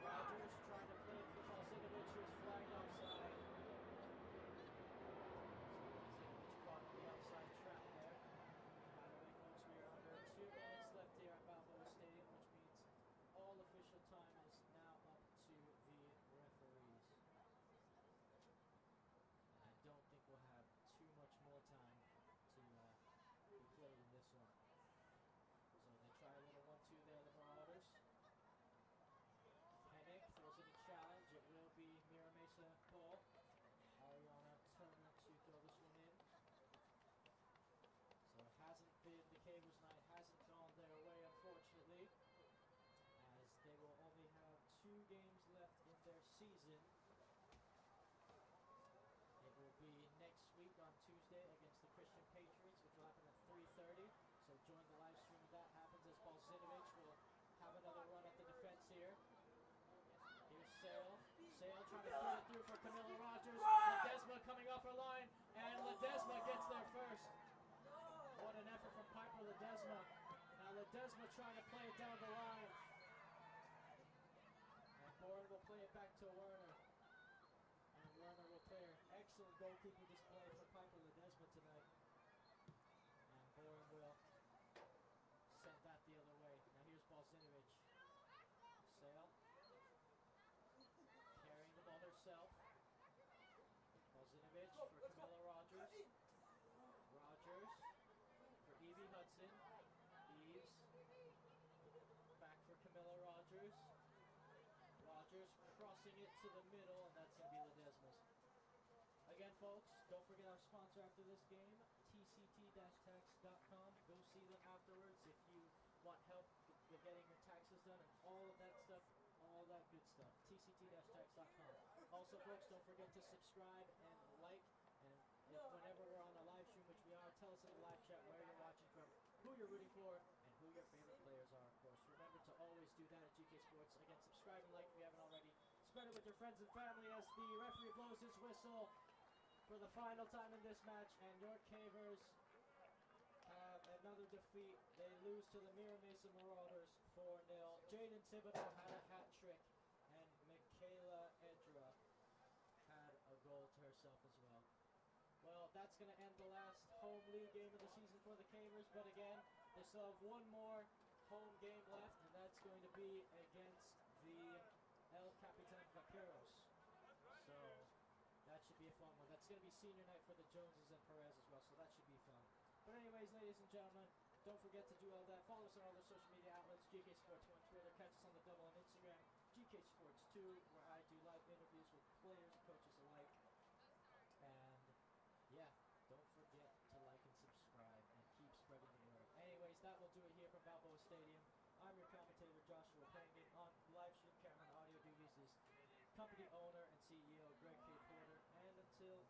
Rogers trying to play it for Bozdinovich, who's flagged offside. Bozdinovich caught in the offside trap there. By the way, folks, we are under 2 minutes left here at Balboa Stadium, which means all official time is now up to the referees. And I don't think we'll have too much more time to be played in this one. So they try a little 1-2 there, the Marauders. Pennick throws in a challenge. It will be Mira Mesa ball. Ariana Turner to throw this one in. So it hasn't been, the Cavers night hasn't gone their way, unfortunately, as they will only have 2 games left in their season. It will be next week on Tuesday against the Christian Patriots, which will happen at 3:30. So join the live stream if that happens, as Bozdinovich will have another run at the defense here. Here's Sale. Sale trying to throw it through for Camilla Rogers. Ledesma coming off her line, and Ledesma gets there first. What an effort from Piper Ledesma. Now Ledesma trying to play it down the line. And Bourne will play it back to Werner. And Werner will clear. Excellent goalkeeping display for Piper Ledesma tonight. And Bourne will send that the other way. Now here's Bozdinovich. Sale. Carrying the ball herself. Bozdinovich for Camilla Rogers. Rogers for Evie Hudson. Eves. Back for Camilla Rogers. Rogers crossing it to the middle, and that's going to be Ledesma's. Again, folks, don't forget our sponsor after this game, tct-tax.com. Go see them afterwards if you want help with getting your taxes done and all of that stuff, all that good stuff. tct-tax.com. Also, folks, don't forget to subscribe and like. And whenever we're on a live stream, which we are, tell us in the live chat where you're watching from, who you're rooting for, and who your favorite players are, of course. Remember to always do that at GK Sports. Again, subscribe and like if you haven't already. Spread it with your friends and family as the referee blows his whistle for the final time in this match, and your Cavers have another defeat. They lose to the Mesa Marauders 4-0. Jaden Thibodeau had a hat trick, and Michaela Edra had a goal to herself as well. Well, that's going to end the last home league game of the season for the Cavers, but again, they still have one more home game left, and that's going to be against the El Capitan Vaqueros. So that should be a fun one. That's going to be senior night for the Joneses and Perez as well, so that should be fun. But anyways, ladies and gentlemen, don't forget to do all that. Follow us on all the social media outlets, GK Sports 1 Twitter, catch us on the double on Instagram, GK Sports 2, where I do live interviews with players and coaches alike. And yeah, don't forget to like and subscribe and keep spreading the word. Anyways, that will do it here from Balboa Stadium. I'm your commentator, Joshua Pengan. On live stream camera and audio duties is company owner and CEO Greg K. Porter. And until